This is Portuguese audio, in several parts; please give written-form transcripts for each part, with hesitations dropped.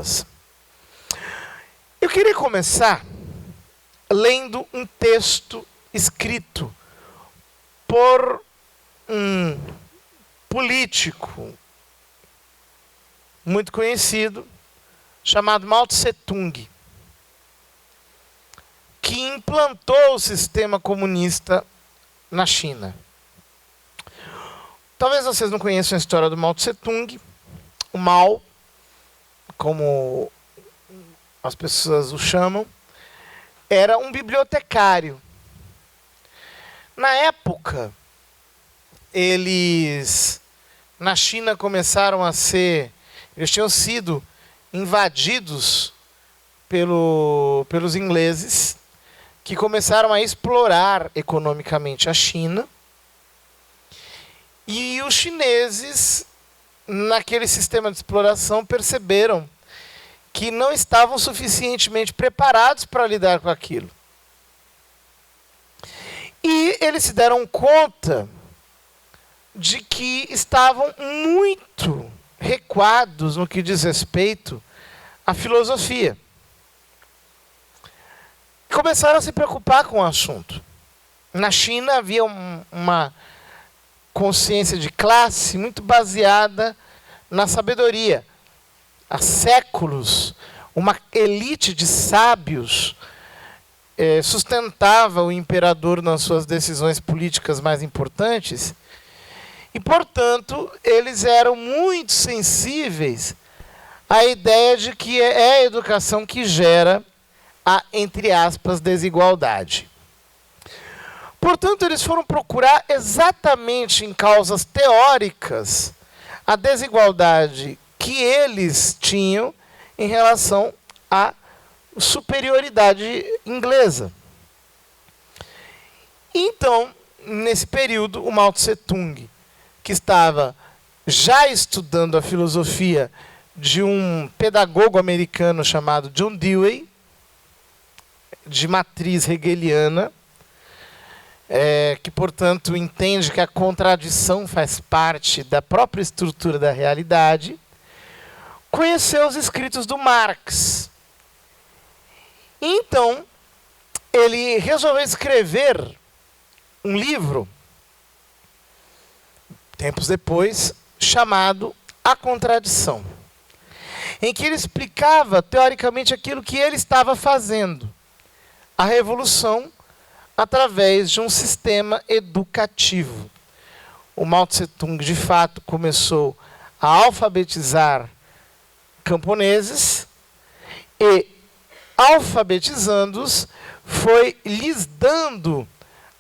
delas. Eu queria começar lendo um texto escrito por um político muito conhecido, chamado Mao Tse-tung, que implantou o sistema comunista na China. Talvez vocês não conheçam a história do Mao Tse-tung. O Mao, como as pessoas o chamam, era um bibliotecário. Na época, eles na China começaram a ser, eles tinham sido invadidos pelos ingleses, que começaram a explorar economicamente a China. E os chineses, naquele sistema de exploração, perceberam que não estavam suficientemente preparados para lidar com aquilo. E eles se deram conta de que estavam muito recuados no que diz respeito à filosofia. Começaram a se preocupar com o assunto. Na China havia uma consciência de classe muito baseada na sabedoria. Há séculos, uma elite de sábios sustentava o imperador nas suas decisões políticas mais importantes e, portanto, eles eram muito sensíveis à ideia de que é a educação que gera a, entre aspas, desigualdade. Portanto, eles foram procurar exatamente em causas teóricas a desigualdade que eles tinham em relação à superioridade inglesa. Então, nesse período, o Mao Tse-tung, que estava já estudando a filosofia de um pedagogo americano chamado John Dewey, de matriz hegeliana, que, portanto, entende que a contradição faz parte da própria estrutura da realidade, conheceu os escritos do Marx. Então, ele resolveu escrever um livro, tempos depois, chamado A Contradição, em que ele explicava, teoricamente, aquilo que ele estava fazendo, a revolução através de um sistema educativo. O Mao Tse-tung, de fato, começou a alfabetizar camponeses e, alfabetizando-os, foi lhes dando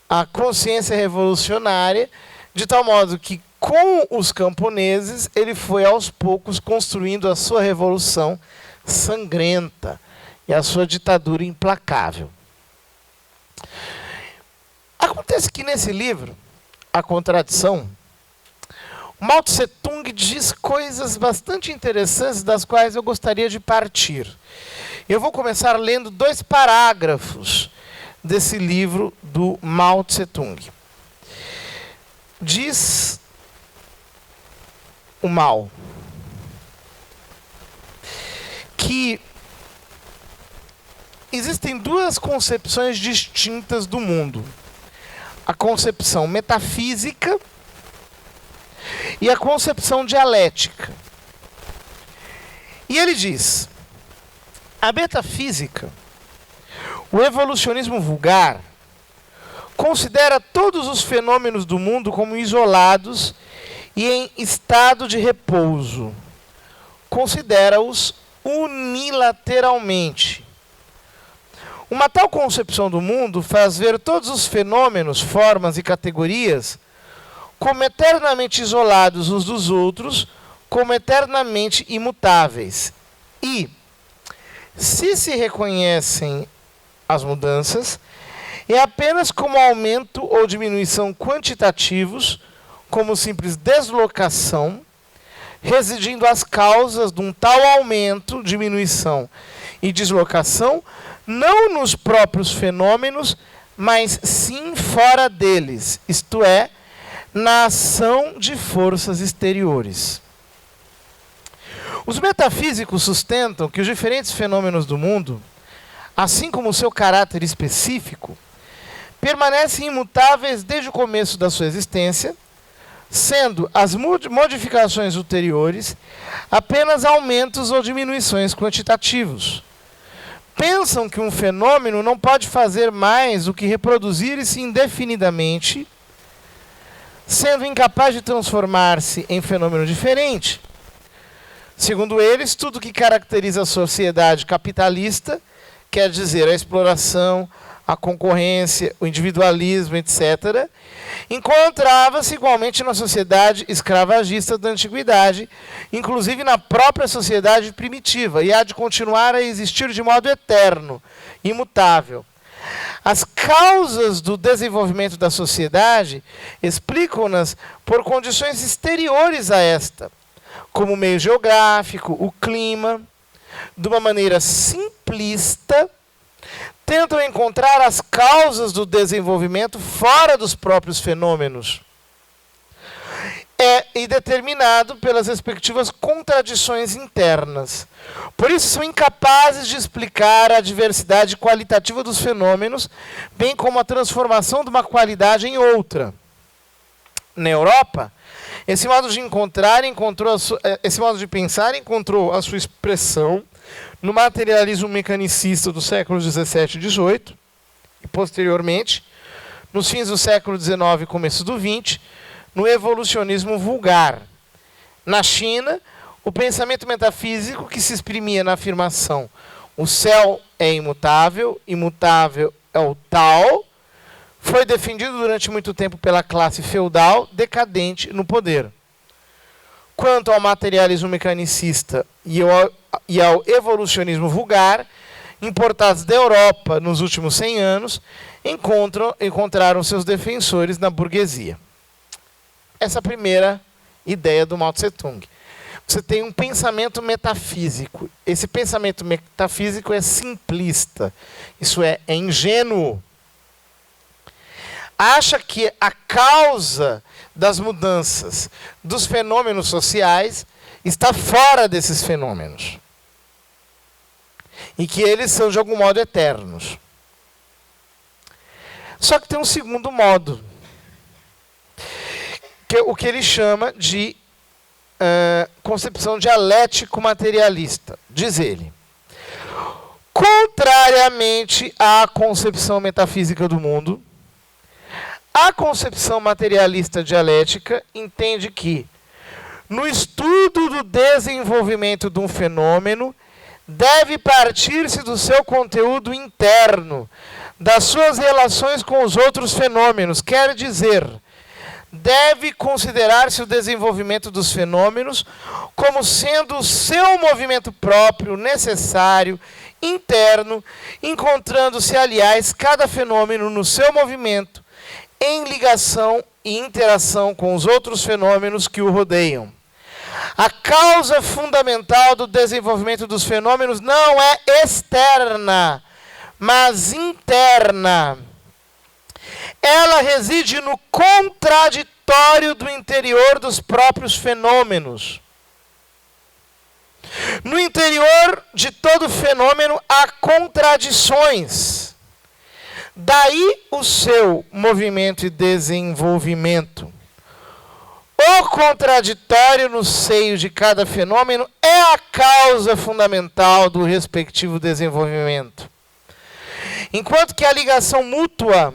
a consciência revolucionária, de tal modo que, com os camponeses, ele foi aos poucos construindo a sua revolução sangrenta e a sua ditadura implacável. Acontece que nesse livro, A Contradição, Mao Tse-tung diz coisas bastante interessantes das quais eu gostaria de partir. Eu vou começar lendo 2 parágrafos desse livro do Mao Tse-tung. Diz o Mao que existem 2 concepções distintas do mundo: a concepção metafísica e a concepção dialética. E ele diz: a metafísica, o evolucionismo vulgar, considera todos os fenômenos do mundo como isolados e em estado de repouso. Considera-os unilateralmente. Uma tal concepção do mundo faz ver todos os fenômenos, formas e categorias como eternamente isolados uns dos outros, como eternamente imutáveis. E, se reconhecem as mudanças, é apenas como aumento ou diminuição quantitativos, como simples deslocação, residindo as causas de um tal aumento, diminuição e deslocação, não nos próprios fenômenos, mas sim fora deles, isto é, na ação de forças exteriores. Os metafísicos sustentam que os diferentes fenômenos do mundo, assim como o seu caráter específico, permanecem imutáveis desde o começo da sua existência, sendo as modificações ulteriores apenas aumentos ou diminuições quantitativos. Pensam que um fenômeno não pode fazer mais do que reproduzir-se indefinidamente, sendo incapaz de transformar-se em fenômeno diferente. Segundo eles, tudo que caracteriza a sociedade capitalista, quer dizer, a exploração, a concorrência, o individualismo, etc., encontrava-se igualmente na sociedade escravagista da antiguidade, inclusive na própria sociedade primitiva, e há de continuar a existir de modo eterno, imutável. As causas do desenvolvimento da sociedade explicam-nas por condições exteriores a esta, como o meio geográfico, o clima. De uma maneira simplista, tentam encontrar as causas do desenvolvimento fora dos próprios fenômenos. E determinado pelas respectivas contradições internas. Por isso são incapazes de explicar a diversidade qualitativa dos fenômenos, bem como a transformação de uma qualidade em outra. Na Europa, esse modo de pensar encontrou a sua expressão no materialismo mecanicista do século XVII e XVIII, e posteriormente, nos fins do século XIX e começo do XX, no evolucionismo vulgar. Na China, o pensamento metafísico que se exprimia na afirmação o céu é imutável, imutável é o Tao, foi defendido durante muito tempo pela classe feudal decadente no poder. Quanto ao materialismo mecanicista e ao evolucionismo vulgar, importados da Europa nos últimos 100 anos, encontraram seus defensores na burguesia. Essa é a primeira ideia do Mao Tse-tung. Você tem um pensamento metafísico. Esse pensamento metafísico é simplista. Isso é ingênuo. Acha que a causa das mudanças dos fenômenos sociais está fora desses fenômenos. E que eles são, de algum modo, eternos. Só que tem um segundo modo, que é o que ele chama de concepção dialético-materialista. Diz ele: contrariamente à concepção metafísica do mundo, a concepção materialista dialética entende que, no estudo do desenvolvimento de um fenômeno, deve partir-se do seu conteúdo interno, das suas relações com os outros fenômenos. Quer dizer, deve considerar-se o desenvolvimento dos fenômenos como sendo o seu movimento próprio, necessário, interno, encontrando-se, aliás, cada fenômeno no seu movimento, em ligação e interação com os outros fenômenos que o rodeiam. A causa fundamental do desenvolvimento dos fenômenos não é externa, mas interna. Ela reside no contraditório do interior dos próprios fenômenos. No interior de todo fenômeno há contradições. Daí o seu movimento e desenvolvimento. O contraditório no seio de cada fenômeno é a causa fundamental do respectivo desenvolvimento. Enquanto que a ligação mútua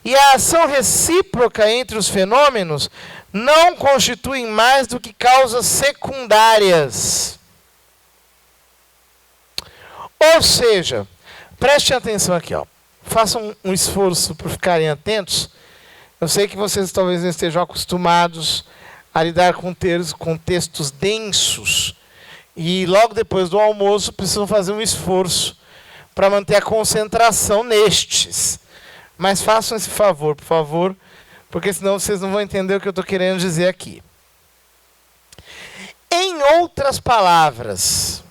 e a ação recíproca entre os fenômenos não constituem mais do que causas secundárias. Ou seja, prestem atenção aqui, ó. Façam um esforço para ficarem atentos. Eu sei que vocês talvez não estejam acostumados a lidar com textos densos. E logo depois do almoço precisam fazer um esforço para manter a concentração nestes. Mas façam esse favor, por favor, porque senão vocês não vão entender o que eu estou querendo dizer aqui. Em outras palavras,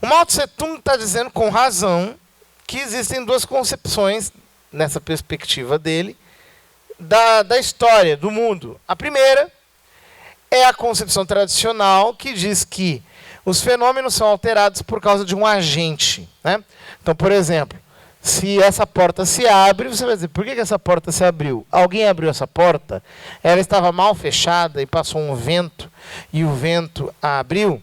o Mao Tse-tung está dizendo com razão que existem duas concepções, nessa perspectiva dele, da história, do mundo. A primeira é a concepção tradicional que diz que os fenômenos são alterados por causa de um agente, né? Então, por exemplo, se essa porta se abre, você vai dizer, por que essa porta se abriu? Alguém abriu essa porta, ela estava mal fechada e passou um vento, e o vento a abriu.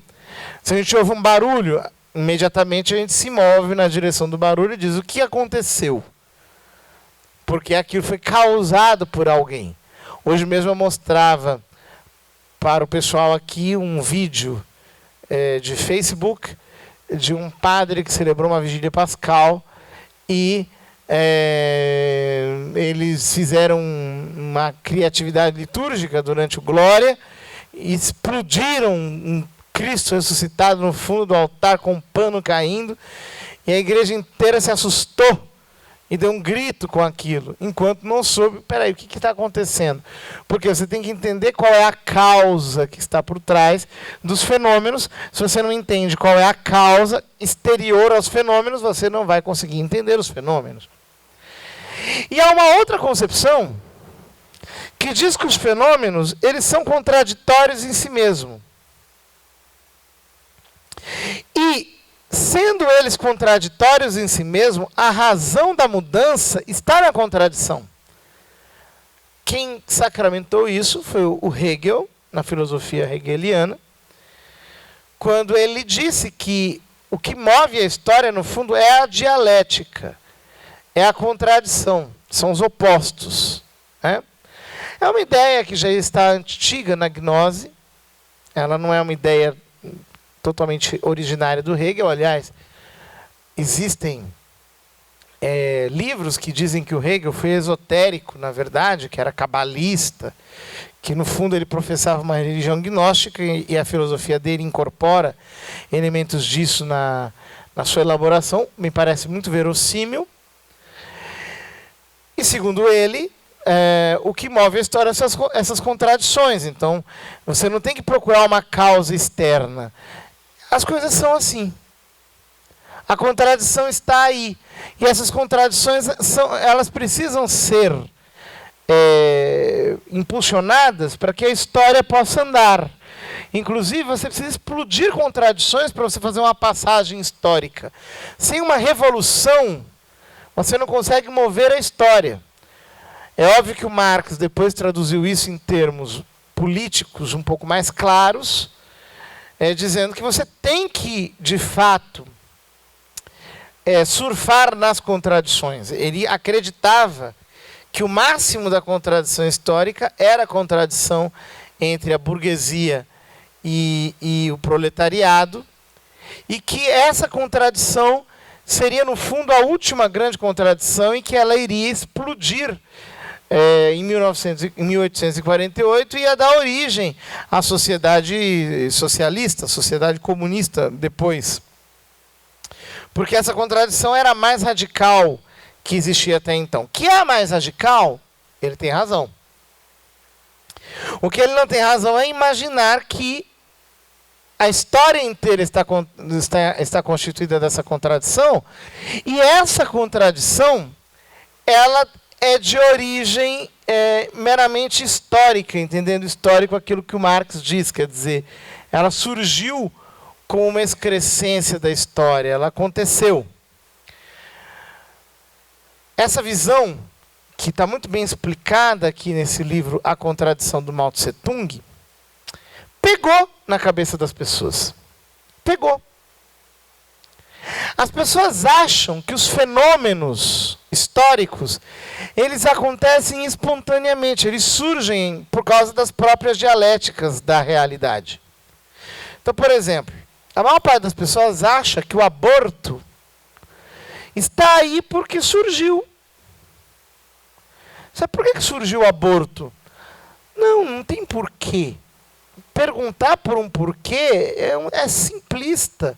Se a gente ouve um barulho, imediatamente a gente se move na direção do barulho e diz, o que aconteceu? Porque aquilo foi causado por alguém. Hoje mesmo eu mostrava para o pessoal aqui um vídeo de Facebook de um padre que celebrou uma vigília pascal e eles fizeram uma criatividade litúrgica durante o Glória e explodiram um Cristo ressuscitado no fundo do altar com um pano caindo, e a igreja inteira se assustou e deu um grito com aquilo, enquanto não soube, peraí, o que está acontecendo? Porque você tem que entender qual é a causa que está por trás dos fenômenos. Se você não entende qual é a causa exterior aos fenômenos, você não vai conseguir entender os fenômenos. E há uma outra concepção que diz que os fenômenos, eles são contraditórios em si mesmos. E sendo eles contraditórios em si mesmo, a razão da mudança está na contradição. Quem sacramentou isso foi o Hegel, na filosofia hegeliana, quando ele disse que o que move a história, no fundo, é a dialética, é a contradição, são os opostos, né? É uma ideia que já está antiga na gnose, ela não é uma ideia totalmente originária do Hegel. Aliás, existem livros que dizem que o Hegel foi esotérico, na verdade, que era cabalista, que no fundo ele professava uma religião gnóstica e a filosofia dele incorpora elementos disso na sua elaboração. Me parece muito verossímil. E segundo ele, o que move a história são essas contradições. Então, você não tem que procurar uma causa externa. As coisas são assim. A contradição está aí. E essas contradições, elas precisam ser impulsionadas para que a história possa andar. Inclusive, você precisa explodir contradições para você fazer uma passagem histórica. Sem uma revolução, você não consegue mover a história. É óbvio que o Marx depois traduziu isso em termos políticos um pouco mais claros, dizendo que você tem que, de fato, surfar nas contradições. Ele acreditava que o máximo da contradição histórica era a contradição entre a burguesia e o proletariado, e que essa contradição seria, no fundo, a última grande contradição, e que ela iria explodir em 1848 ia dar origem à sociedade socialista, à sociedade comunista depois. Porque essa contradição era a mais radical que existia até então. Que é a mais radical? Ele tem razão. O que ele não tem razão é imaginar que a história inteira está constituída dessa contradição, e essa contradição, ela é de origem meramente histórica, entendendo histórico aquilo que o Marx diz, quer dizer, ela surgiu com uma excrescência da história, ela aconteceu. Essa visão, que está muito bem explicada aqui nesse livro, A Contradição do Mao Tse Tung, pegou na cabeça das pessoas. Pegou. As pessoas acham que os fenômenos históricos, eles acontecem espontaneamente, eles surgem por causa das próprias dialéticas da realidade. Então, por exemplo, a maior parte das pessoas acha que o aborto está aí porque surgiu. Sabe por que surgiu o aborto? Não tem porquê. Perguntar por um porquê é simplista.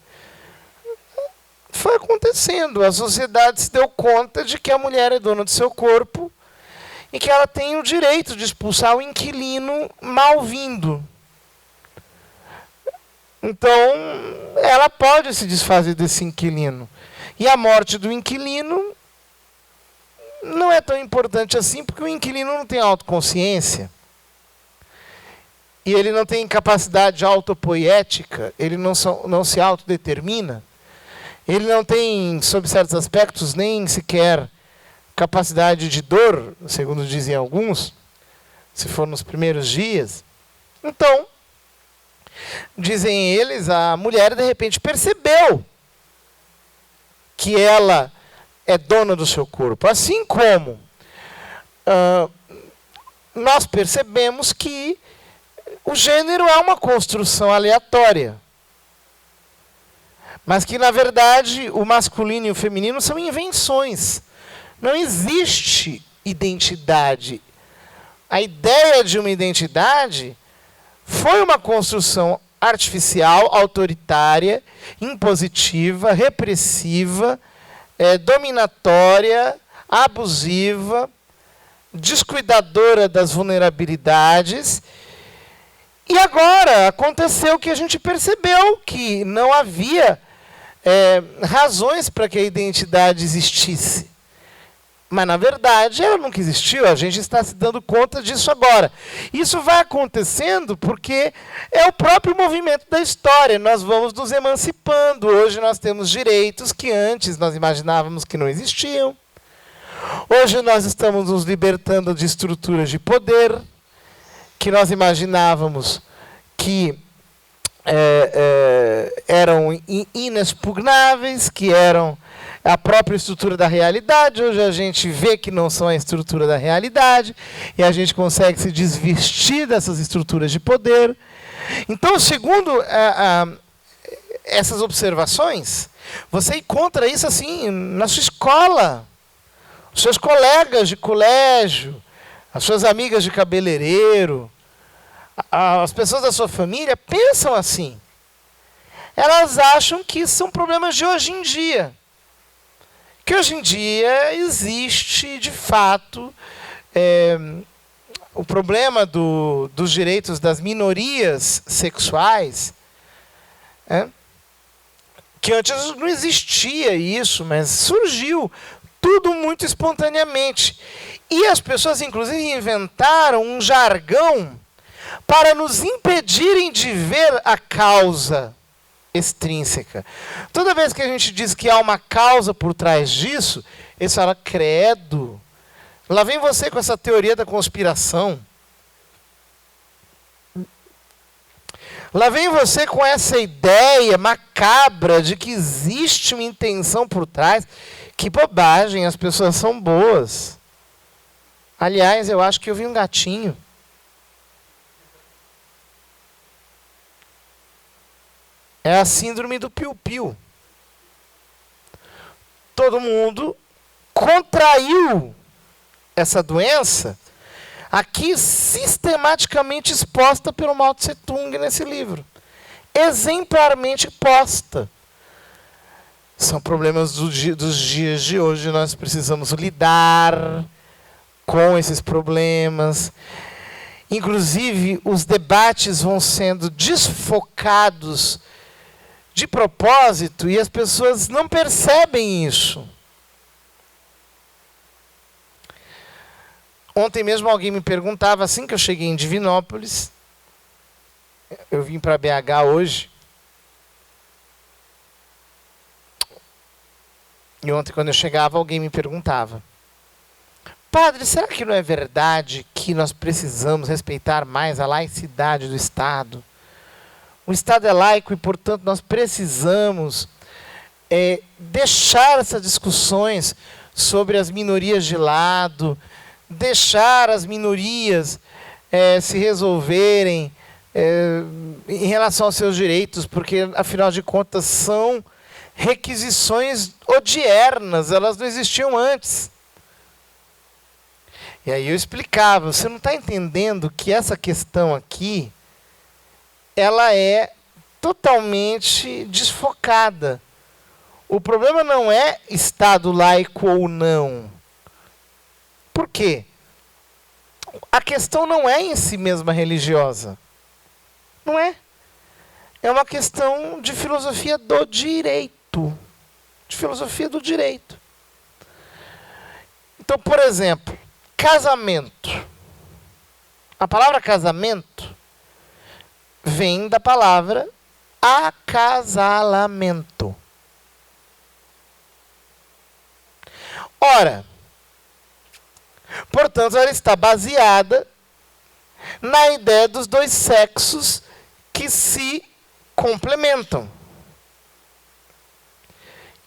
Foi acontecendo. A sociedade se deu conta de que a mulher é dona do seu corpo e que ela tem o direito de expulsar o inquilino mal-vindo. Então, ela pode se desfazer desse inquilino. E a morte do inquilino não é tão importante assim, porque o inquilino não tem autoconsciência. e ele não tem capacidade autopoética, ele não se autodetermina, ele não tem, sob certos aspectos, nem sequer capacidade de dor, segundo dizem alguns, se for nos primeiros dias. Então, dizem eles, a mulher de repente percebeu que ela é dona do seu corpo. Assim como nós percebemos que o gênero é uma construção aleatória. Mas que, na verdade, o masculino e o feminino são invenções. Não existe identidade. A ideia de uma identidade foi uma construção artificial, autoritária, impositiva, repressiva, dominatória, abusiva, descuidadora das vulnerabilidades. E agora aconteceu que a gente percebeu que não havia razões para que a identidade existisse. Mas, na verdade, ela nunca existiu. A gente está se dando conta disso agora. Isso vai acontecendo porque é o próprio movimento da história. Nós vamos nos emancipando. Hoje nós temos direitos que antes nós imaginávamos que não existiam. Hoje nós estamos nos libertando de estruturas de poder que nós imaginávamos que eram inexpugnáveis, que eram a própria estrutura da realidade. Hoje a gente vê que não são a estrutura da realidade e a gente consegue se desvestir dessas estruturas de poder. Então, segundo essas observações, você encontra isso assim na sua escola, os seus colegas de colégio, as suas amigas de cabeleireiro, as pessoas da sua família pensam assim. Elas acham que isso são problemas de hoje em dia. Que hoje em dia existe, de fato, o problema dos direitos das minorias sexuais, que antes não existia isso, mas surgiu tudo muito espontaneamente. E as pessoas, inclusive, inventaram um jargão para nos impedirem de ver a causa extrínseca. Toda vez que a gente diz que há uma causa por trás disso, eles falam, credo, lá vem você com essa teoria da conspiração. Lá vem você com essa ideia macabra de que existe uma intenção por trás. Que bobagem, as pessoas são boas. Aliás, eu acho que eu vi um gatinho. É a síndrome do piu-piu. Todo mundo contraiu essa doença, aqui sistematicamente exposta pelo Mao Tse Tung nesse livro. Exemplarmente posta. São problemas dos dias de hoje. Nós precisamos lidar com esses problemas. Inclusive, os debates vão sendo desfocados de propósito e as pessoas não percebem isso. Ontem mesmo alguém me perguntava, assim que eu cheguei em Divinópolis, eu vim para BH hoje, e ontem quando eu chegava alguém me perguntava, padre, será que não é verdade que nós precisamos respeitar mais a laicidade do Estado? O Estado é laico e, portanto, nós precisamos deixar essas discussões sobre as minorias de lado, deixar as minorias se resolverem em relação aos seus direitos, porque, afinal de contas, são requisições odiernas, elas não existiam antes. E aí eu explicava, você não está entendendo que essa questão aqui, ela é totalmente desfocada. O problema não é Estado laico ou não. Por quê? A questão não é em si mesma religiosa. Não é. É uma questão de filosofia do direito. De filosofia do direito. Então, por exemplo, casamento. A palavra casamento vem da palavra acasalamento. Ora, portanto, ela está baseada na ideia dos dois sexos que se complementam.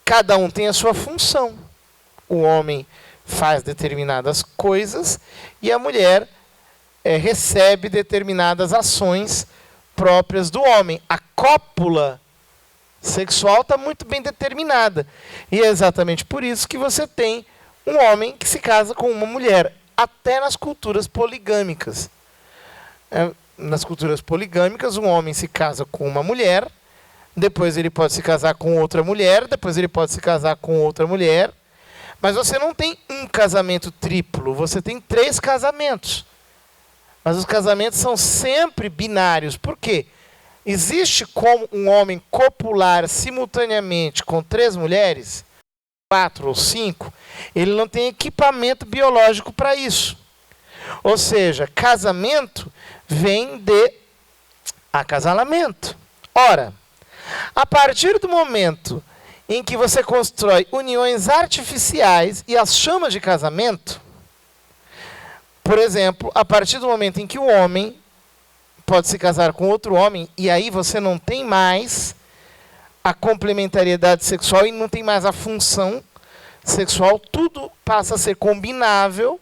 Cada um tem a sua função. O homem faz determinadas coisas e a mulher recebe determinadas ações próprias do homem. A cópula sexual está muito bem determinada. E é exatamente por isso que você tem um homem que se casa com uma mulher, até nas culturas poligâmicas. Nas culturas poligâmicas, um homem se casa com uma mulher, depois ele pode se casar com outra mulher, depois ele pode se casar com outra mulher, mas você não tem um casamento triplo, você tem 3 casamentos. Mas os casamentos são sempre binários. Por quê? Existe como um homem copular simultaneamente com 3 mulheres, 4 ou 5, ele não tem equipamento biológico para isso. Ou seja, casamento vem de acasalamento. Ora, a partir do momento em que você constrói uniões artificiais e as chama de casamento, por exemplo, a partir do momento em que o homem pode se casar com outro homem, e aí você não tem mais a complementariedade sexual e não tem mais a função sexual, tudo passa a ser combinável,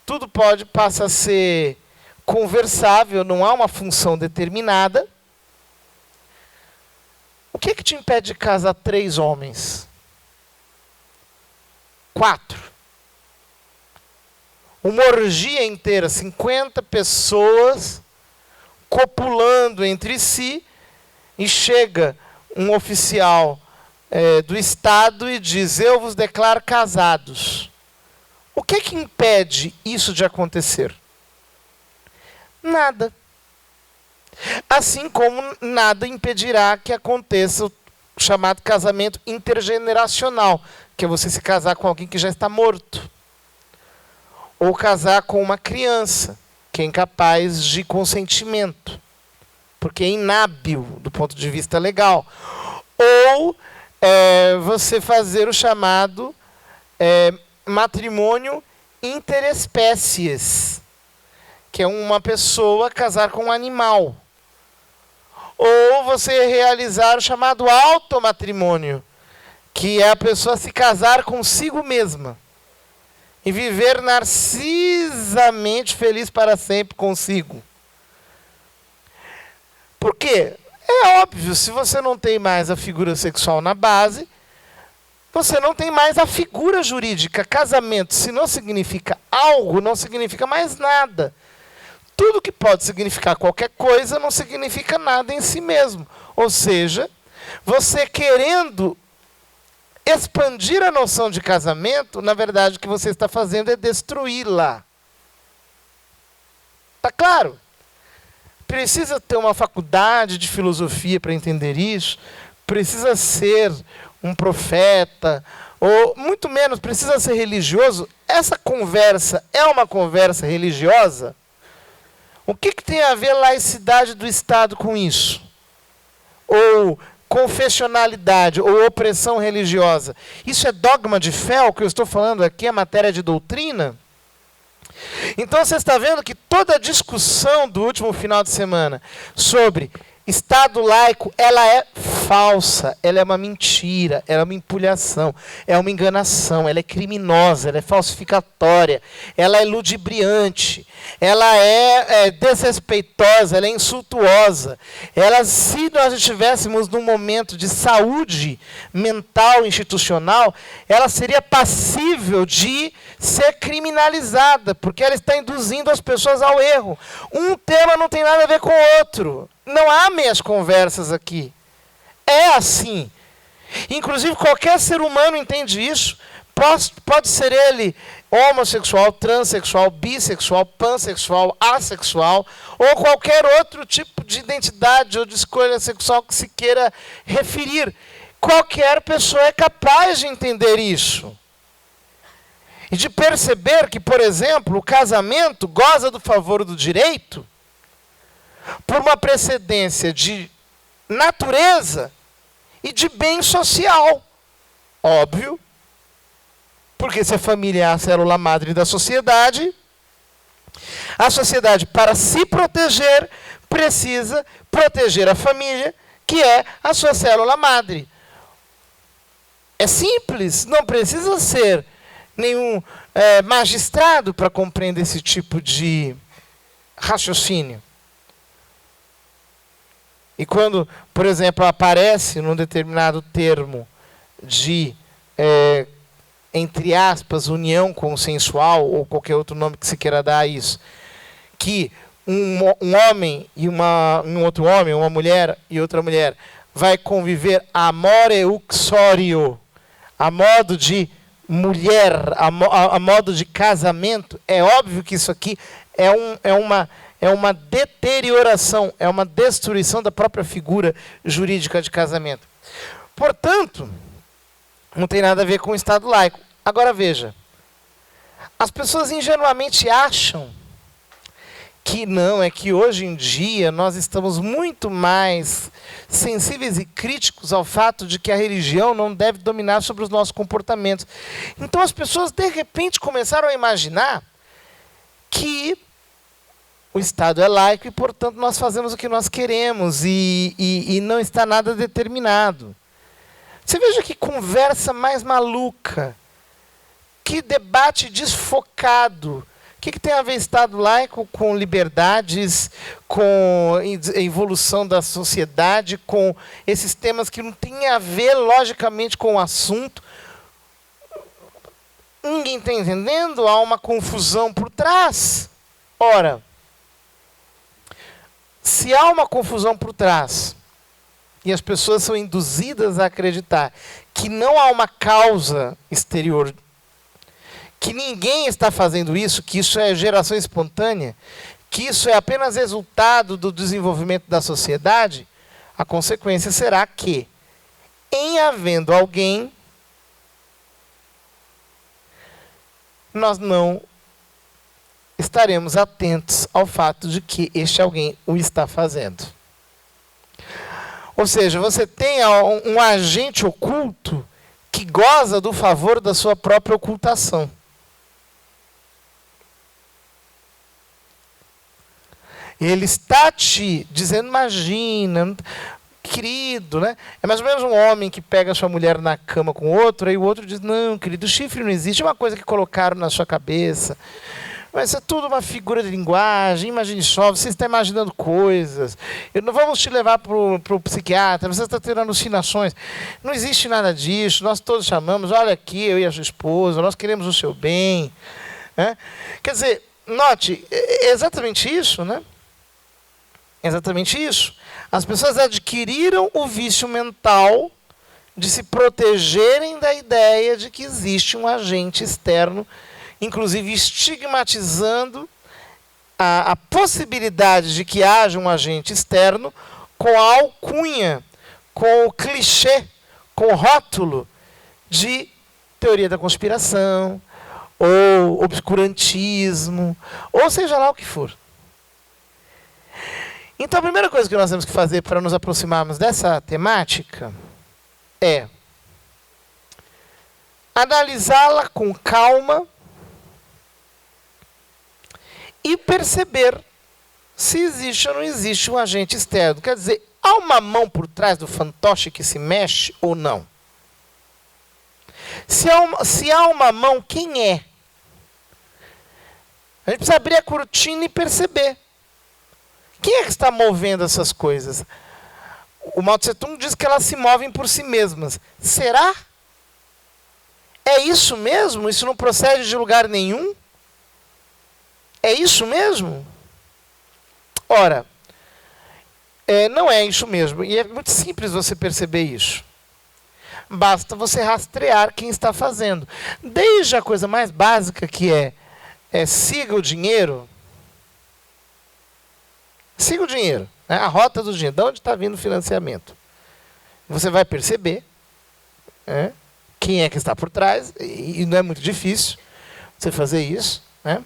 tudo passa a ser conversável, não há uma função determinada. O que te impede de casar 3 homens? 4. Uma orgia inteira, 50 pessoas copulando entre si, e chega um oficial do Estado e diz: eu vos declaro casados. O que impede isso de acontecer? Nada. Assim como nada impedirá que aconteça o chamado casamento intergeneracional, que é você se casar com alguém que já está morto. Ou casar com uma criança, que é incapaz de consentimento, porque é inábil do ponto de vista legal. Ou você fazer o chamado matrimônio interespécies, que é uma pessoa casar com um animal. Ou você realizar o chamado automatrimônio, que é a pessoa se casar consigo mesma e viver narcisamente feliz para sempre consigo. Por quê? É óbvio, se você não tem mais a figura sexual na base, você não tem mais a figura jurídica. Casamento, se não significa algo, não significa mais nada. Tudo que pode significar qualquer coisa não significa nada em si mesmo. Ou seja, você querendo expandir a noção de casamento, na verdade o que você está fazendo é destruí-la. Tá claro? Precisa ter uma faculdade de filosofia para entender isso, precisa ser um profeta, ou muito menos precisa ser religioso. Essa conversa é uma conversa religiosa? O que tem a ver laicidade do Estado com isso? Ou confessionalidade, ou opressão religiosa? Isso é dogma de fé? O que eu estou falando aqui é matéria de doutrina? Então você está vendo que toda a discussão do último final de semana sobre Estado laico, ela é falsa, ela é uma mentira, ela é uma empulhação, é uma enganação, ela é criminosa, ela é falsificatória, ela é ludibriante, ela é desrespeitosa, ela é insultuosa. Ela, se nós estivéssemos num momento de saúde mental institucional, ela seria passível de ser criminalizada, porque ela está induzindo as pessoas ao erro. Um tema não tem nada a ver com o outro. Não há meias conversas aqui. É assim. Inclusive, qualquer ser humano entende isso. Pode ser ele homossexual, transexual, bissexual, pansexual, assexual, ou qualquer outro tipo de identidade ou de escolha sexual que se queira referir. Qualquer pessoa é capaz de entender isso. E de perceber que, por exemplo, o casamento goza do favor do direito, por uma precedência de natureza e de bem social. Óbvio, porque se a família é a célula madre da sociedade, a sociedade, para se proteger, precisa proteger a família, que é a sua célula madre. É simples, não precisa ser nenhum magistrado para compreender esse tipo de raciocínio. E quando, por exemplo, aparece num determinado termo de, entre aspas, união consensual, ou qualquer outro nome que se queira dar a isso, que um homem e um outro homem, uma mulher e outra mulher, vai conviver amore uxorio, a modo de mulher, a modo de casamento, é óbvio que isso aqui é uma deterioração, é uma destruição da própria figura jurídica de casamento. Portanto, não tem nada a ver com o Estado laico. Agora veja, as pessoas ingenuamente acham que não, é que hoje em dia nós estamos muito mais sensíveis e críticos ao fato de que a religião não deve dominar sobre os nossos comportamentos. Então as pessoas de repente começaram a imaginar que o Estado é laico e, portanto, nós fazemos o que nós queremos e não está nada determinado. Você veja que conversa mais maluca, que debate desfocado. O que tem a ver Estado laico com liberdades, com a evolução da sociedade, com esses temas que não têm a ver, logicamente, com o assunto? Ninguém está entendendo? Há uma confusão por trás. Ora, se há uma confusão por trás, e as pessoas são induzidas a acreditar que não há uma causa exterior, que ninguém está fazendo isso, que isso é geração espontânea, que isso é apenas resultado do desenvolvimento da sociedade, a consequência será que, em havendo alguém, nós não estaremos atentos ao fato de que este alguém o está fazendo. Ou seja, você tem um agente oculto que goza do favor da sua própria ocultação. Ele está te dizendo, imagina, querido, né? É mais ou menos um homem que pega a sua mulher na cama com outro, aí o outro diz, não, querido, o chifre não existe, é uma coisa que colocaram na sua cabeça. Mas é tudo uma figura de linguagem, imagine só, você está imaginando coisas. Não vamos te levar para o psiquiatra, você está tendo alucinações. Não existe nada disso, nós todos chamamos, olha aqui, eu e a sua esposa, nós queremos o seu bem. Né? Quer dizer, note, é exatamente isso, né? Exatamente isso. As pessoas adquiriram o vício mental de se protegerem da ideia de que existe um agente externo, inclusive estigmatizando a possibilidade de que haja um agente externo com a alcunha, com o clichê, com o rótulo de teoria da conspiração, ou obscurantismo, ou seja lá o que for. Então, a primeira coisa que nós temos que fazer para nos aproximarmos dessa temática é analisá-la com calma e perceber se existe ou não existe um agente externo. Quer dizer, há uma mão por trás do fantoche que se mexe ou não? Se há uma mão, quem é? A gente precisa abrir a cortina e perceber. Quem é que está movendo essas coisas? O Mao Tse Tung diz que elas se movem por si mesmas. Será? É isso mesmo? Isso não procede de lugar nenhum? É isso mesmo? Ora, não é isso mesmo. E é muito simples você perceber isso. Basta você rastrear quem está fazendo. Desde a coisa mais básica que é siga o dinheiro. Siga o dinheiro, né? A rota do dinheiro, de onde está vindo o financiamento. Você vai perceber quem é que está por trás, e não é muito difícil você fazer isso. Né?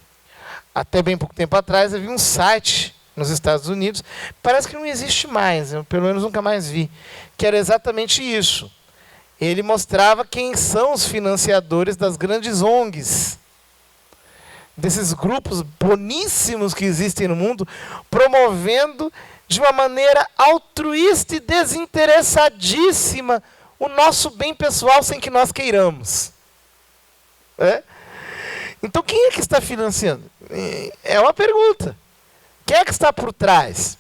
Até bem pouco tempo atrás havia um site nos Estados Unidos, parece que não existe mais, eu pelo menos nunca mais vi, que era exatamente isso. Ele mostrava quem são os financiadores das grandes ONGs, desses grupos boníssimos que existem no mundo, promovendo de uma maneira altruísta e desinteressadíssima o nosso bem pessoal sem que nós queiramos. Então quem é que está financiando? É uma pergunta. Quem é que está por trás?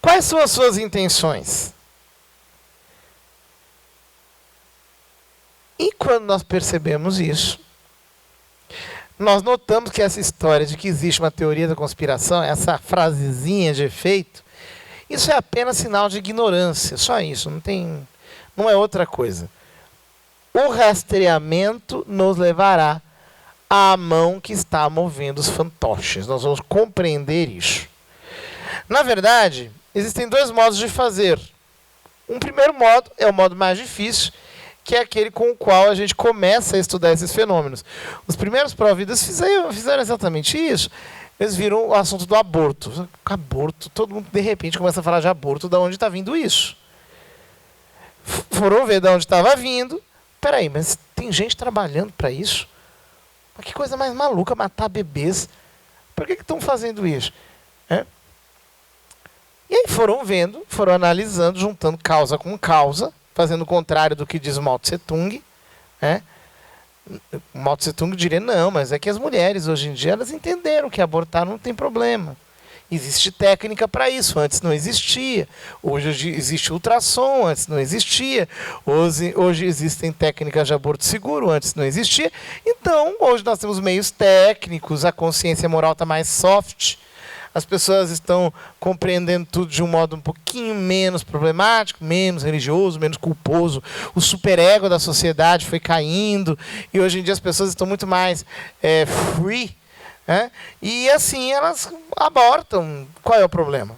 Quais são as suas intenções? E quando nós percebemos isso, nós notamos que essa história de que existe uma teoria da conspiração, essa frasezinha de efeito, isso é apenas sinal de ignorância, só isso, não é outra coisa. O rastreamento nos levará à mão que está movendo os fantoches. Nós vamos compreender isso. Na verdade, existem dois modos de fazer. Um primeiro modo é o modo mais difícil, que é aquele com o qual a gente começa a estudar esses fenômenos. Os primeiros pró-vidas fizeram exatamente isso. Eles viram o assunto do aborto. Aborto, todo mundo de repente começa a falar de aborto, de onde está vindo isso. Foram ver de onde estava vindo. Peraí, mas tem gente trabalhando para isso? Mas que coisa mais maluca, matar bebês. Por que estão fazendo isso? E aí foram vendo, foram analisando, juntando causa com causa, fazendo o contrário do que diz Mao Tse-tung. Mao Tse-tung diria, não, mas é que as mulheres hoje em dia elas entenderam que abortar não tem problema. Existe técnica para isso, antes não existia. Hoje existe ultrassom, antes não existia. Hoje existem técnicas de aborto seguro, antes não existia. Então, hoje nós temos meios técnicos, a consciência moral está mais soft. As pessoas estão compreendendo tudo de um modo um pouquinho menos problemático, menos religioso, menos culposo. O superego da sociedade foi caindo e hoje em dia as pessoas estão muito mais free. E assim elas abortam. Qual é o problema?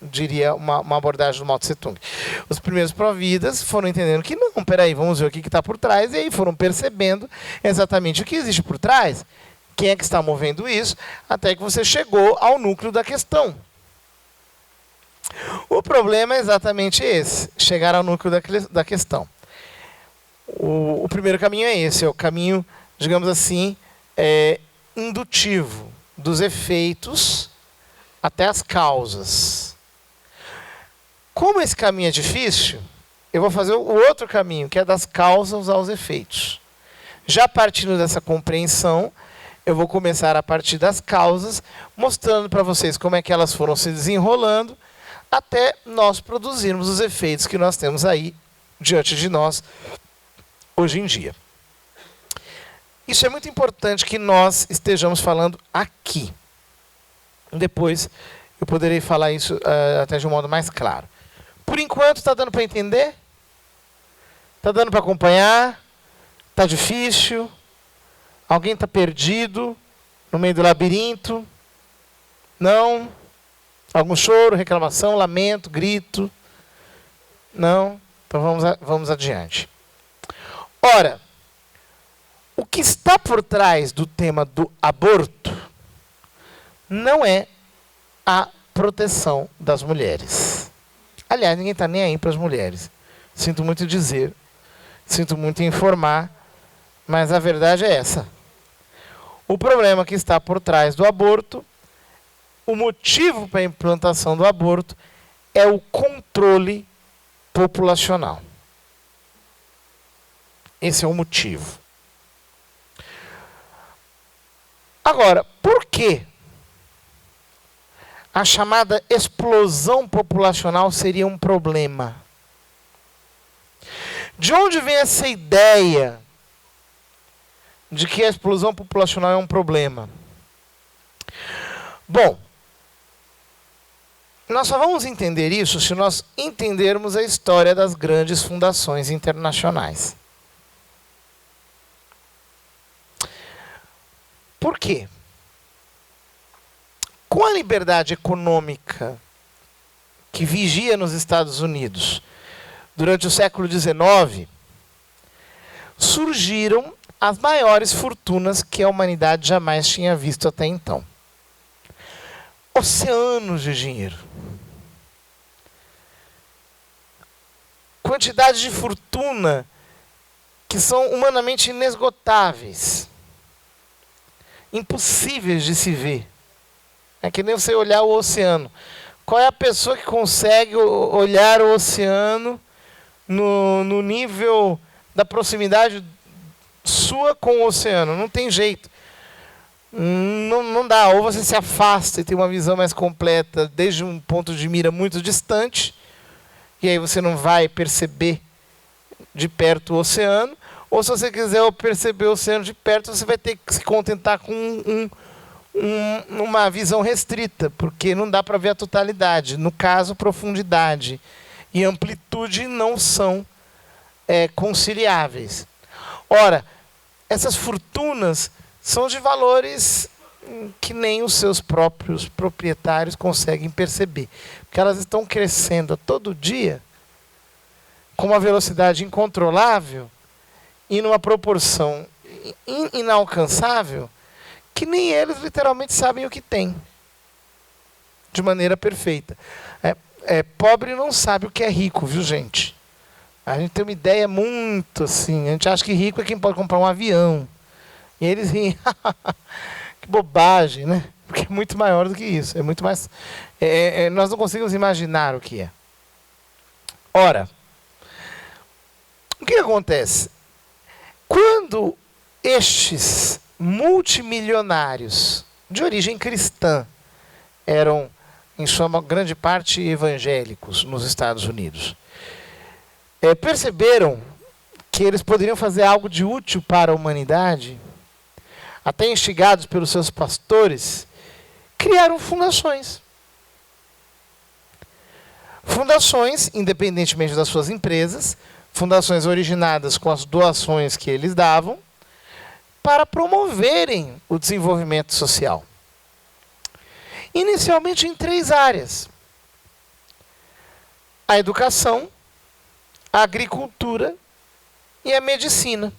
Diria uma abordagem do Mao Tse-tung. Os primeiros pró-vidas foram entendendo que não, peraí, vamos ver o que está por trás, e aí foram percebendo exatamente o que existe por trás. Quem é que está movendo isso, até que você chegou ao núcleo da questão. O problema é exatamente esse, chegar ao núcleo da questão. O primeiro caminho é esse, é o caminho, digamos assim, indutivo, dos efeitos até as causas. Como esse caminho é difícil, eu vou fazer o outro caminho, que é das causas aos efeitos. Já partindo dessa compreensão, eu vou começar a partir das causas, mostrando para vocês como é que elas foram se desenrolando, até nós produzirmos os efeitos que nós temos aí diante de nós hoje em dia. Isso é muito importante que nós estejamos falando aqui. Depois eu poderei falar isso até de um modo mais claro. Por enquanto, está dando para entender? Está dando para acompanhar? Está difícil? Alguém está perdido no meio do labirinto? Não? Algum choro, reclamação, lamento, grito? Não? Então vamos adiante. Ora, o que está por trás do tema do aborto não é a proteção das mulheres. Aliás, ninguém está nem aí para as mulheres. Sinto muito dizer, sinto muito informar, mas a verdade é essa. O problema que está por trás do aborto, o motivo para a implantação do aborto, é o controle populacional. Esse é o motivo. Agora, por que a chamada explosão populacional seria um problema? De onde vem essa ideia de que a explosão populacional é um problema? Bom, nós só vamos entender isso se nós entendermos a história das grandes fundações internacionais. Por quê? Com a liberdade econômica que vigia nos Estados Unidos durante o século XIX, surgiram as maiores fortunas que a humanidade jamais tinha visto até então. oceanos de dinheiro. Quantidade de fortuna que são humanamente inesgotáveis. Impossíveis de se ver. É que nem você olhar o oceano. Qual é a pessoa que consegue olhar o oceano no nível da proximidade sua com o oceano? Não tem jeito. Não dá. Ou você se afasta e tem uma visão mais completa desde um ponto de mira muito distante, e aí você não vai perceber de perto o oceano. Ou se você quiser perceber o oceano de perto, você vai ter que se contentar com uma visão restrita, porque não dá para ver a totalidade. No caso, profundidade e amplitude não são conciliáveis. Ora, essas fortunas são de valores que nem os seus próprios proprietários conseguem perceber, porque elas estão crescendo a todo dia com uma velocidade incontrolável e numa proporção inalcançável, que nem eles literalmente sabem o que tem, de maneira perfeita. Pobre não sabe o que é rico, viu, gente? A gente tem uma ideia muito assim, a gente acha que rico é quem pode comprar um avião. E eles riem. Que bobagem, né? Porque é muito maior do que isso. É muito mais. Nós não conseguimos imaginar o que é. Ora, o que acontece? Quando estes multimilionários de origem cristã eram, em sua grande parte, evangélicos nos Estados Unidos, perceberam que eles poderiam fazer algo de útil para a humanidade, até instigados pelos seus pastores, criaram fundações. Fundações, independentemente das suas empresas, fundações originadas com as doações que eles davam, para promoverem o desenvolvimento social. Inicialmente em 3 áreas: a educação, a agricultura e a medicina,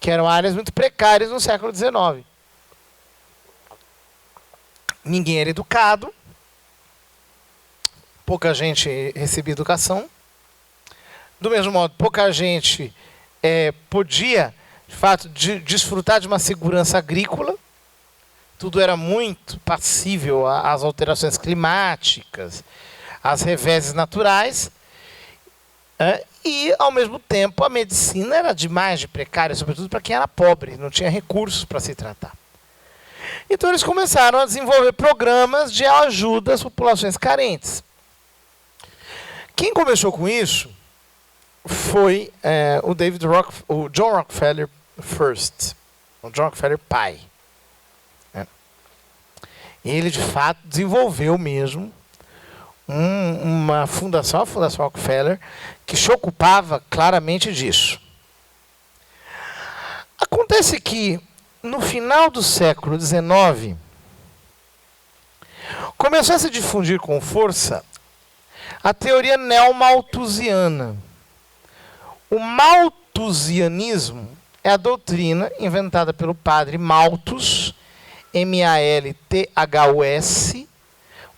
que eram áreas muito precárias no século XIX. Ninguém era educado, pouca gente recebia educação. Do mesmo modo, pouca gente podia, de fato, desfrutar de uma segurança agrícola. Tudo era muito passível às alterações climáticas, às reveses naturais. E, ao mesmo tempo, a medicina era demais de precária, sobretudo para quem era pobre, não tinha recursos para se tratar. Então, eles começaram a desenvolver programas de ajuda às populações carentes. Quem começou com isso foi o John Rockefeller First, o John Rockefeller pai. Ele, de fato, desenvolveu mesmo uma fundação, a Fundação Rockefeller, que se ocupava claramente disso. Acontece que, no final do século XIX, começou a se difundir com força a teoria neomalthusiana. O malthusianismo é a doutrina inventada pelo padre Malthus, Malthus,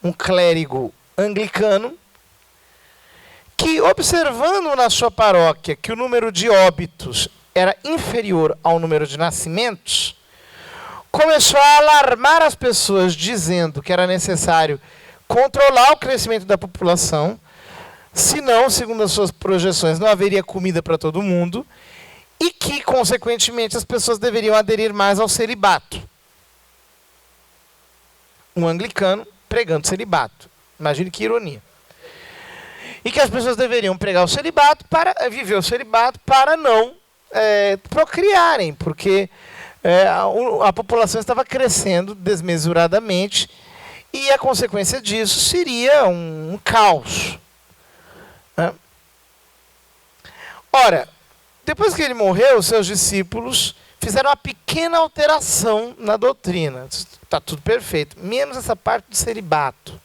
um clérigo anglicano, que, observando na sua paróquia que o número de óbitos era inferior ao número de nascimentos, começou a alarmar as pessoas, dizendo que era necessário controlar o crescimento da população, senão, segundo as suas projeções, não haveria comida para todo mundo, e que, consequentemente, as pessoas deveriam aderir mais ao celibato. Um anglicano pregando celibato. Imagine que ironia. E que as pessoas deveriam pregar o celibato para viver o celibato para não procriarem, porque a população estava crescendo desmesuradamente e a consequência disso seria um caos. Ora, depois que ele morreu, seus discípulos fizeram uma pequena alteração na doutrina. Está tudo perfeito, menos essa parte do celibato.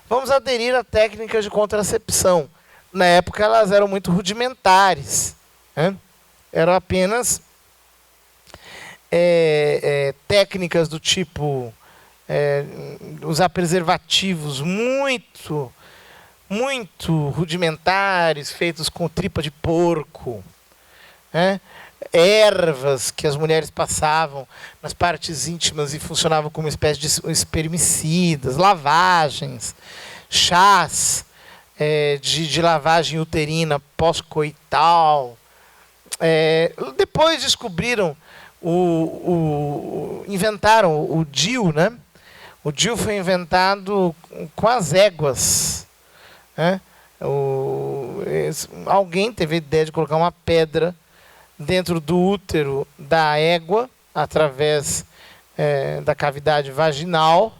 Vamos aderir a técnicas de contracepção. Na época elas eram muito rudimentares. Eram apenas técnicas do tipo usar preservativos muito rudimentares, feitos com tripa de porco, né? Ervas que as mulheres passavam nas partes íntimas e funcionavam como uma espécie de espermicidas, lavagens, chás de lavagem uterina pós-coital. Depois descobriram, inventaram o DIU, né? O DIU foi inventado com as éguas, né? Alguém teve a ideia de colocar uma pedra dentro do útero da égua, através da cavidade vaginal,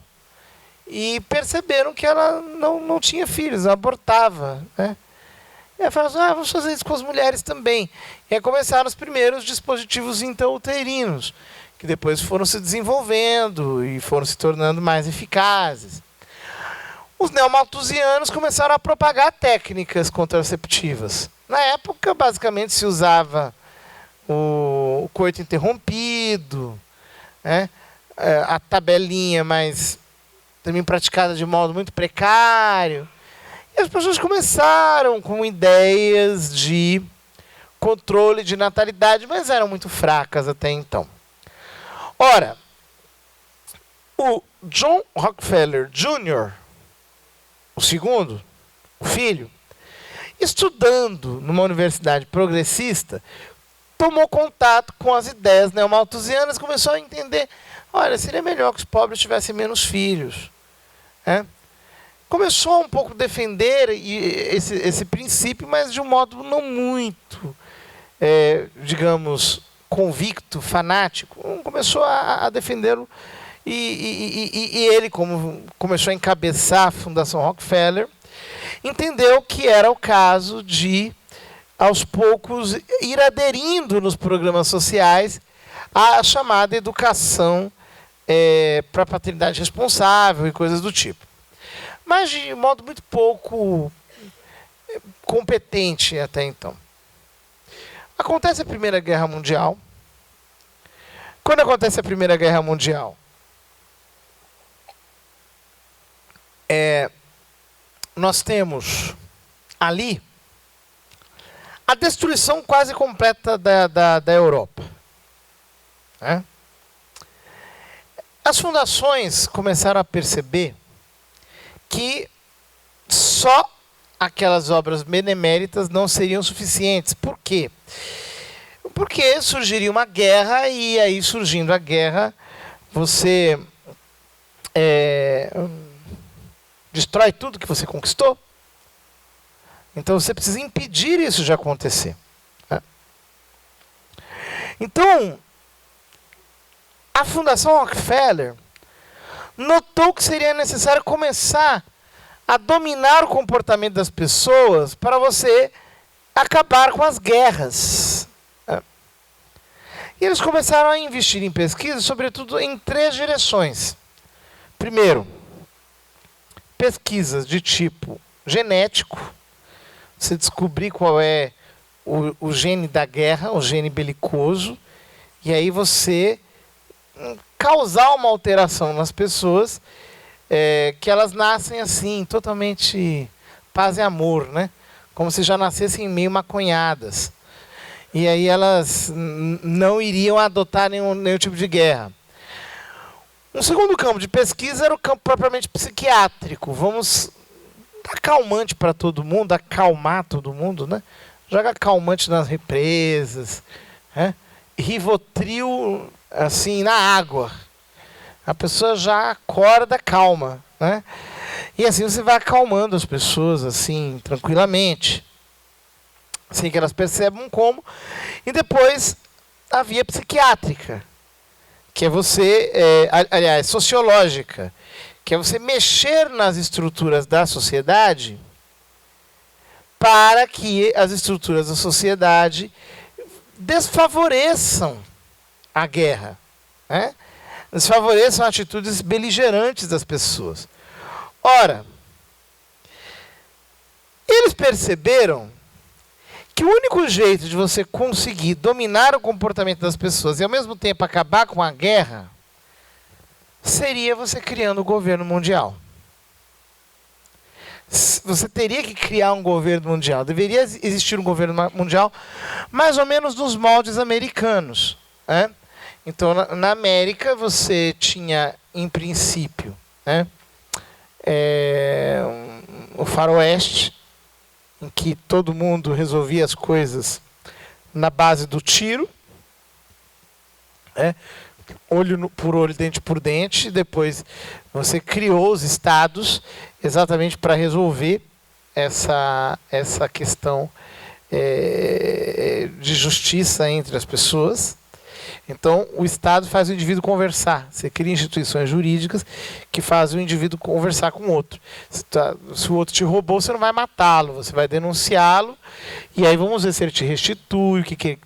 e perceberam que ela não tinha filhos, ela abortava, né? E aí falaram assim, vamos fazer isso com as mulheres também. E aí começaram os primeiros dispositivos intrauterinos, que depois foram se desenvolvendo e foram se tornando mais eficazes. Os neomalthusianos começaram a propagar técnicas contraceptivas. Na época, basicamente, se usava o coito interrompido, né? A tabelinha, mas também praticada de modo muito precário. E as pessoas começaram com ideias de controle de natalidade, mas eram muito fracas até então. Ora, o John Rockefeller Jr., o segundo, o filho, estudando numa universidade progressista, tomou contato com as ideias neomalthusianas e começou a entender, olha, seria melhor que os pobres tivessem menos filhos, né? Começou um pouco a defender esse princípio, mas de um modo não muito, digamos, convicto, fanático. Começou a defendê-lo e ele, como começou a encabeçar a Fundação Rockefeller, entendeu que era o caso de, aos poucos, ir aderindo nos programas sociais à chamada educação para a paternidade responsável e coisas do tipo. Mas de modo muito pouco competente até então. Acontece a Primeira Guerra Mundial. Quando acontece a Primeira Guerra Mundial, nós temos ali a destruição quase completa da Europa, né? As fundações começaram a perceber que só aquelas obras beneméritas não seriam suficientes. Por quê? Porque surgiria uma guerra, e aí, surgindo a guerra, você destrói tudo que você conquistou. Então você precisa impedir isso de acontecer, né? Então, a Fundação Rockefeller notou que seria necessário começar a dominar o comportamento das pessoas para você acabar com as guerras, né? E eles começaram a investir em pesquisa, sobretudo em 3 direções. Primeiro, pesquisas de tipo genético, você descobrir qual é o gene da guerra, o gene belicoso, e aí você causar uma alteração nas pessoas, que elas nascem assim, totalmente paz e amor, né? Como se já nascessem meio maconhadas. E aí elas não iriam adotar nenhum tipo de guerra. Um segundo campo de pesquisa era o campo propriamente psiquiátrico. Vamos dar calmante para todo mundo, acalmar todo mundo, né? Joga calmante nas represas, né? Rivotril assim na água. A pessoa já acorda calma, né? E assim você vai acalmando as pessoas assim tranquilamente, sem que elas percebam como. E depois a via psiquiátrica, que é você, aliás, sociológica, que é você mexer nas estruturas da sociedade para que as estruturas da sociedade desfavoreçam a guerra, né? Desfavoreçam atitudes beligerantes das pessoas. Ora, eles perceberam que o único jeito de você conseguir dominar o comportamento das pessoas e ao mesmo tempo acabar com a guerra seria você criando o governo mundial. Você teria que criar um governo mundial. Deveria existir um governo mundial mais ou menos nos moldes americanos, né? Então, na América, você tinha, em princípio, né, o faroeste, em que todo mundo resolvia as coisas na base do tiro, né, olho por olho, dente por dente. Depois você criou os estados exatamente para resolver essa questão de justiça entre as pessoas. Então, o Estado faz o indivíduo conversar. Você cria instituições jurídicas que fazem o indivíduo conversar com o outro. Se o outro te roubou, você não vai matá-lo, você vai denunciá-lo. E aí vamos ver se ele te restitui, o que ele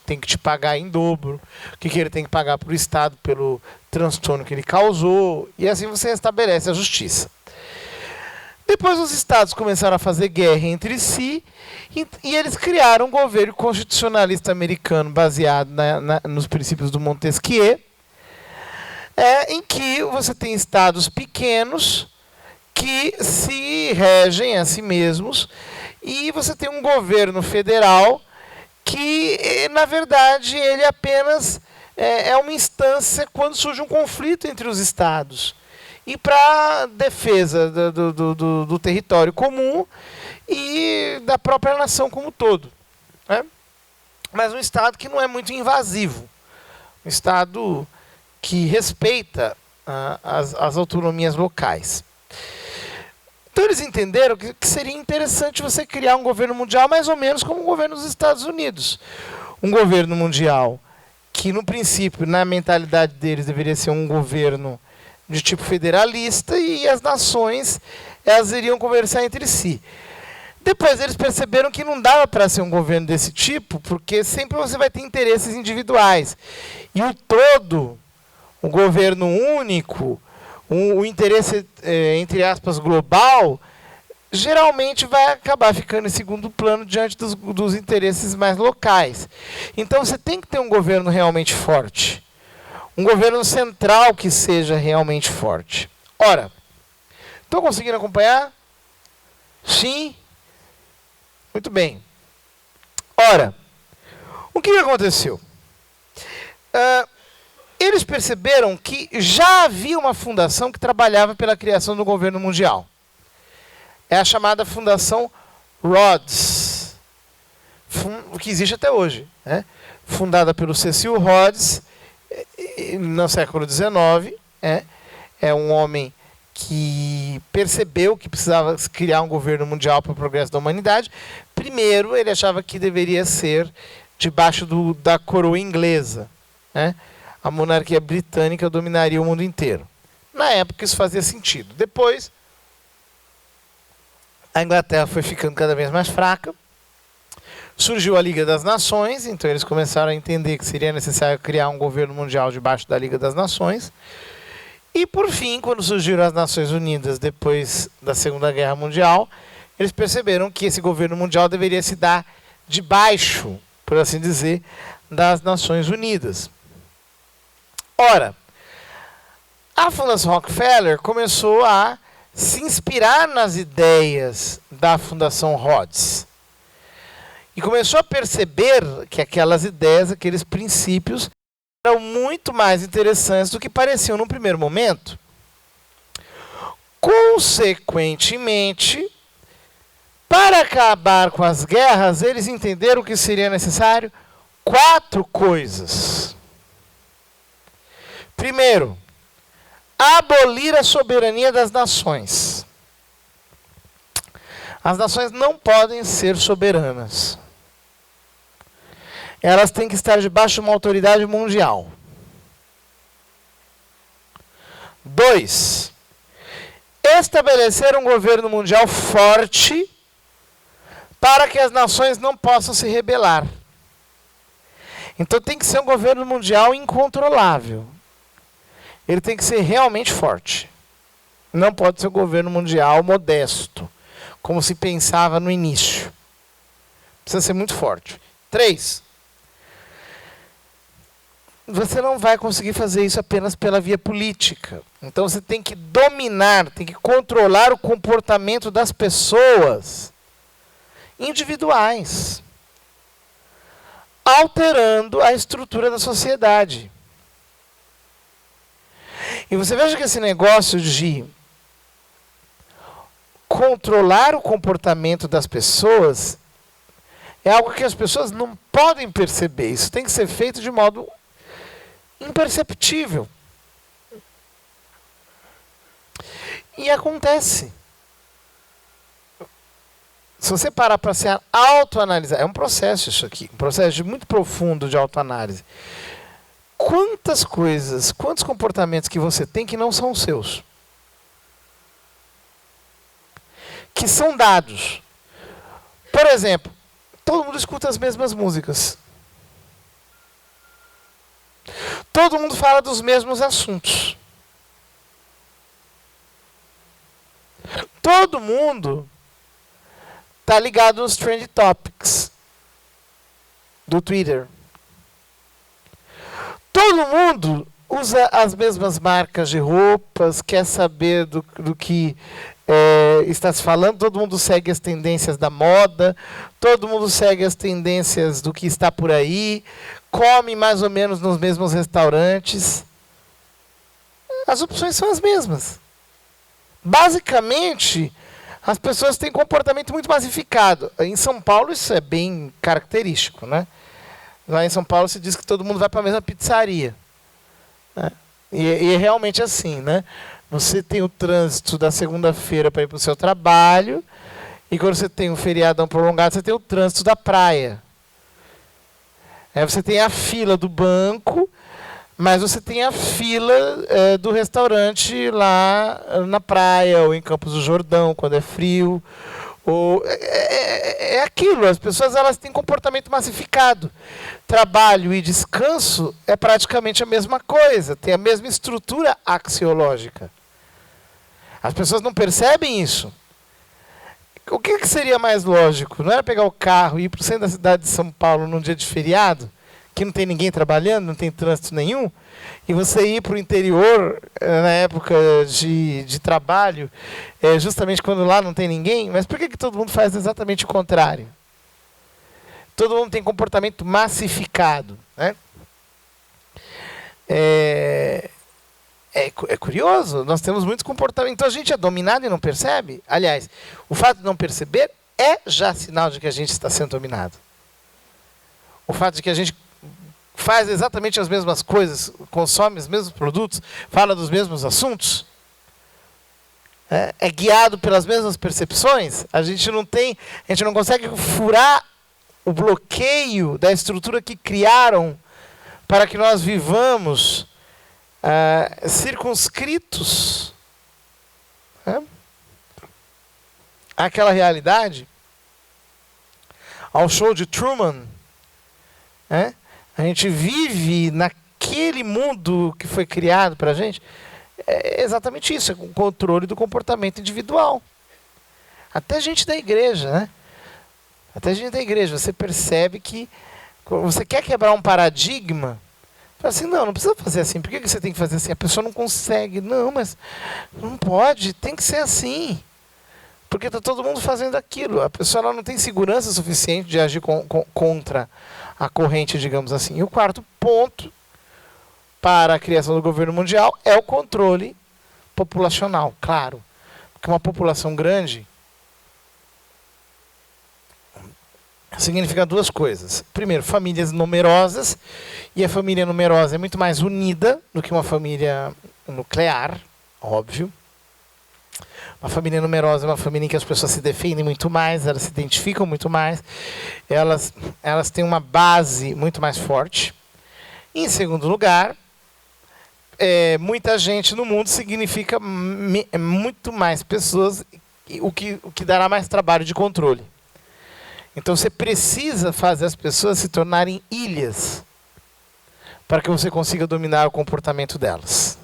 tem que te pagar em dobro, o que ele tem que pagar para o Estado pelo transtorno que ele causou. E assim você estabelece a justiça. Depois os estados começaram a fazer guerra entre si e eles criaram um governo constitucionalista americano baseado nos princípios do Montesquieu, em que você tem estados pequenos que se regem a si mesmos e você tem um governo federal que, na verdade, ele apenas é uma instância quando surge um conflito entre os estados. E para defesa do território comum e da própria nação como um todo, né? Mas um Estado que não é muito invasivo. Um Estado que respeita as autonomias locais. Então eles entenderam que seria interessante você criar um governo mundial mais ou menos como o governo dos Estados Unidos. Um governo mundial que, no princípio, na mentalidade deles, deveria ser um governo de tipo federalista, e as nações elas iriam conversar entre si. Depois eles perceberam que não dava para ser um governo desse tipo, porque sempre você vai ter interesses individuais. E o todo, o governo único, o interesse, entre aspas, global, geralmente vai acabar ficando em segundo plano diante dos interesses mais locais. Então você tem que ter um governo realmente forte. Um governo central que seja realmente forte. Ora, estão conseguindo acompanhar? Sim? Muito bem. Ora, o que aconteceu? Eles perceberam que já havia uma fundação que trabalhava pela criação do governo mundial. É a chamada Fundação Rhodes, que existe até hoje, né? Fundada pelo Cecil Rhodes, no século XIX, é um homem que percebeu que precisava criar um governo mundial para o progresso da humanidade. Primeiro, ele achava que deveria ser debaixo da coroa inglesa, né? A monarquia britânica dominaria o mundo inteiro. Na época, isso fazia sentido. Depois, a Inglaterra foi ficando cada vez mais fraca. Surgiu a Liga das Nações, então eles começaram a entender que seria necessário criar um governo mundial debaixo da Liga das Nações. E, por fim, quando surgiram as Nações Unidas, depois da Segunda Guerra Mundial, eles perceberam que esse governo mundial deveria se dar debaixo, por assim dizer, das Nações Unidas. Ora, a Fundação Rockefeller começou a se inspirar nas ideias da Fundação Rhodes. E começou a perceber que aquelas ideias, aqueles princípios, eram muito mais interessantes do que pareciam no primeiro momento. Consequentemente, para acabar com as guerras, eles entenderam que seria necessário 4 coisas. Primeiro, abolir a soberania das nações. As nações não podem ser soberanas. Elas têm que estar debaixo de uma autoridade mundial. 2. Estabelecer um governo mundial forte para que as nações não possam se rebelar. Então tem que ser um governo mundial incontrolável. Ele tem que ser realmente forte. Não pode ser um governo mundial modesto, como se pensava no início. Precisa ser muito forte. 3. você não vai conseguir fazer isso apenas pela via política. Então você tem que dominar, tem que controlar o comportamento das pessoas individuais, alterando a estrutura da sociedade. E você veja que esse negócio de controlar o comportamento das pessoas é algo que as pessoas não podem perceber. Isso tem que ser feito de modo imperceptível. E acontece. Se você parar para se autoanalisar, é um processo isso aqui, um processo muito profundo de autoanálise. Quantas coisas, quantos comportamentos que você tem que não são seus? Que são dados. Por exemplo, todo mundo escuta as mesmas músicas. Todo mundo fala dos mesmos assuntos. Todo mundo está ligado nos trend topics do Twitter. Todo mundo usa as mesmas marcas de roupas, quer saber do que está se falando, todo mundo segue as tendências da moda, todo mundo segue as tendências do que está por aí, come mais ou menos nos mesmos restaurantes. As opções são as mesmas. Basicamente, as pessoas têm comportamento muito massificado. Em São Paulo isso é bem característico, né? Lá em São Paulo se diz que todo mundo vai para a mesma pizzaria, né? E é realmente assim, né? Você tem o trânsito da segunda-feira para ir para o seu trabalho, e quando você tem um feriadão prolongado, você tem o trânsito da praia. Você tem a fila do banco, mas você tem a fila do restaurante lá na praia, ou em Campos do Jordão, quando é frio. É aquilo, as pessoas elas têm comportamento massificado. Trabalho e descanso é praticamente a mesma coisa, tem a mesma estrutura axiológica. As pessoas não percebem isso. O que seria mais lógico? Não era pegar o carro e ir para o centro da cidade de São Paulo num dia de feriado, que não tem ninguém trabalhando, não tem trânsito nenhum, e você ir para o interior na época de trabalho, justamente quando lá não tem ninguém? Mas por que todo mundo faz exatamente o contrário? Todo mundo tem comportamento massificado, né? É curioso, nós temos muitos comportamentos. Então a gente é dominado e não percebe. Aliás, o fato de não perceber é já sinal de que a gente está sendo dominado. O fato de que a gente faz exatamente as mesmas coisas, consome os mesmos produtos, fala dos mesmos assuntos, é guiado pelas mesmas percepções, a gente não consegue furar o bloqueio da estrutura que criaram para que nós vivamos circunscritos àquela realidade, ao show de Truman. A gente vive naquele mundo que foi criado para a gente. É exatamente isso, é o controle do comportamento individual. Até gente da igreja, né? Até gente da igreja, você percebe que você quer quebrar um paradigma. Fala assim, não precisa fazer assim. Por que você tem que fazer assim? A pessoa não consegue. Não, mas não pode, tem que ser assim. Porque está todo mundo fazendo aquilo. A pessoa ela não tem segurança suficiente de agir contra a corrente, digamos assim. E o quarto ponto para a criação do governo mundial é o controle populacional, claro. Porque uma população grande significa duas coisas. Primeiro, famílias numerosas, e a família numerosa é muito mais unida do que uma família nuclear, óbvio. Uma família numerosa é uma família em que as pessoas se defendem muito mais, elas se identificam muito mais, elas têm uma base muito mais forte. E, em segundo lugar, muita gente no mundo significa muito mais pessoas, o que dará mais trabalho de controle. Então você precisa fazer as pessoas se tornarem ilhas para que você consiga dominar o comportamento delas.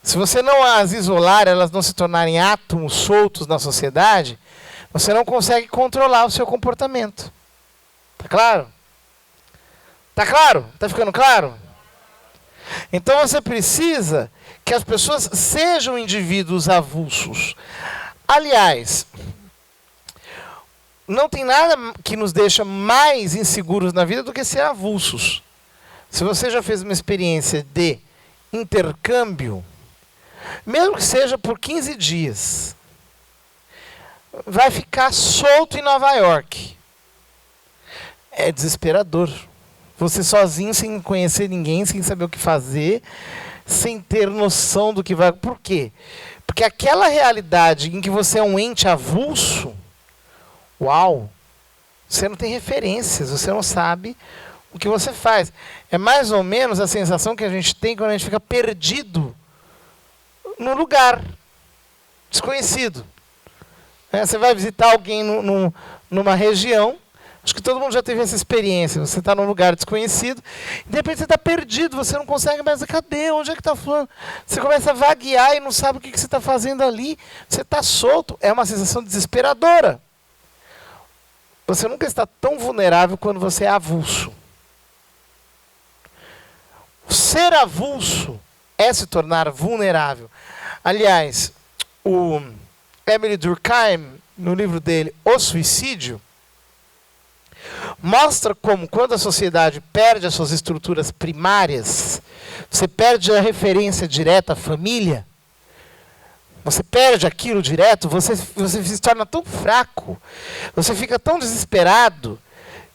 Se você não as isolar, elas não se tornarem átomos soltos na sociedade, você não consegue controlar o seu comportamento. Tá claro? Tá claro? Tá ficando claro? Então você precisa que as pessoas sejam indivíduos avulsos. Aliás, não tem nada que nos deixa mais inseguros na vida do que ser avulsos. Se você já fez uma experiência de intercâmbio, mesmo que seja por 15 dias, vai ficar solto em Nova York. É desesperador. Você sozinho, sem conhecer ninguém, sem saber o que fazer, sem ter noção do que vai... Por quê? Porque aquela realidade em que você é um ente avulso, uau, você não tem referências, você não sabe o que você faz. É mais ou menos a sensação que a gente tem quando a gente fica perdido num lugar desconhecido. Você vai visitar alguém numa região, acho que todo mundo já teve essa experiência, você está num lugar desconhecido, e de repente você está perdido, você não consegue mais, cadê? Onde é que está fulano? Você começa a vaguear e não sabe o que você está fazendo ali, você está solto, é uma sensação desesperadora. Você nunca está tão vulnerável quando você é avulso. Ser avulso é se tornar vulnerável. Aliás, o Emile Durkheim, no livro dele, O Suicídio, mostra como, quando a sociedade perde as suas estruturas primárias, você perde a referência direta à família, você perde aquilo direto, você se torna tão fraco, você fica tão desesperado,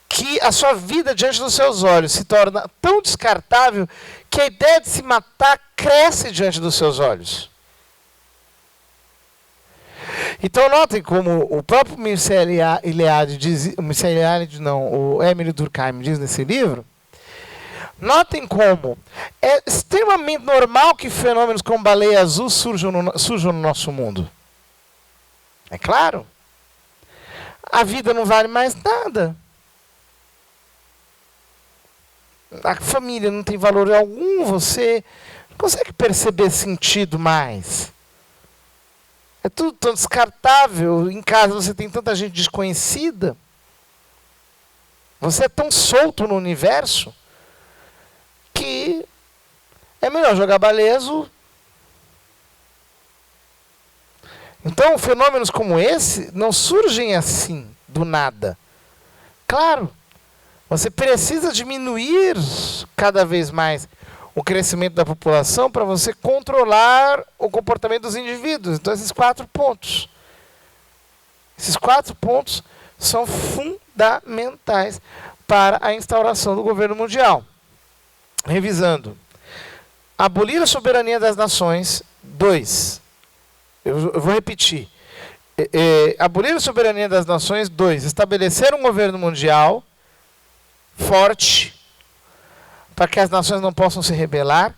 que a sua vida diante dos seus olhos se torna tão descartável que a ideia de se matar cresce diante dos seus olhos. Então notem como o próprio Mircea Eliade diz, o Emile Durkheim diz nesse livro, notem como é extremamente normal que fenômenos como baleia azul surjam no nosso mundo. É claro. A vida não vale mais nada. A família não tem valor algum, você não consegue perceber sentido mais. É tudo tão descartável, em casa você tem tanta gente desconhecida. Você é tão solto no universo que é melhor jogar baleia azul. Então, fenômenos como esse não surgem assim, do nada. Claro, você precisa diminuir cada vez mais o crescimento da população para você controlar o comportamento dos indivíduos. Então, esses 4 pontos. Esses 4 pontos são fundamentais para a instauração do governo mundial. Revisando. Abolir a soberania das nações. 2. Eu vou repetir. Abolir a soberania das nações. 2. Estabelecer um governo mundial forte, para que as nações não possam se rebelar.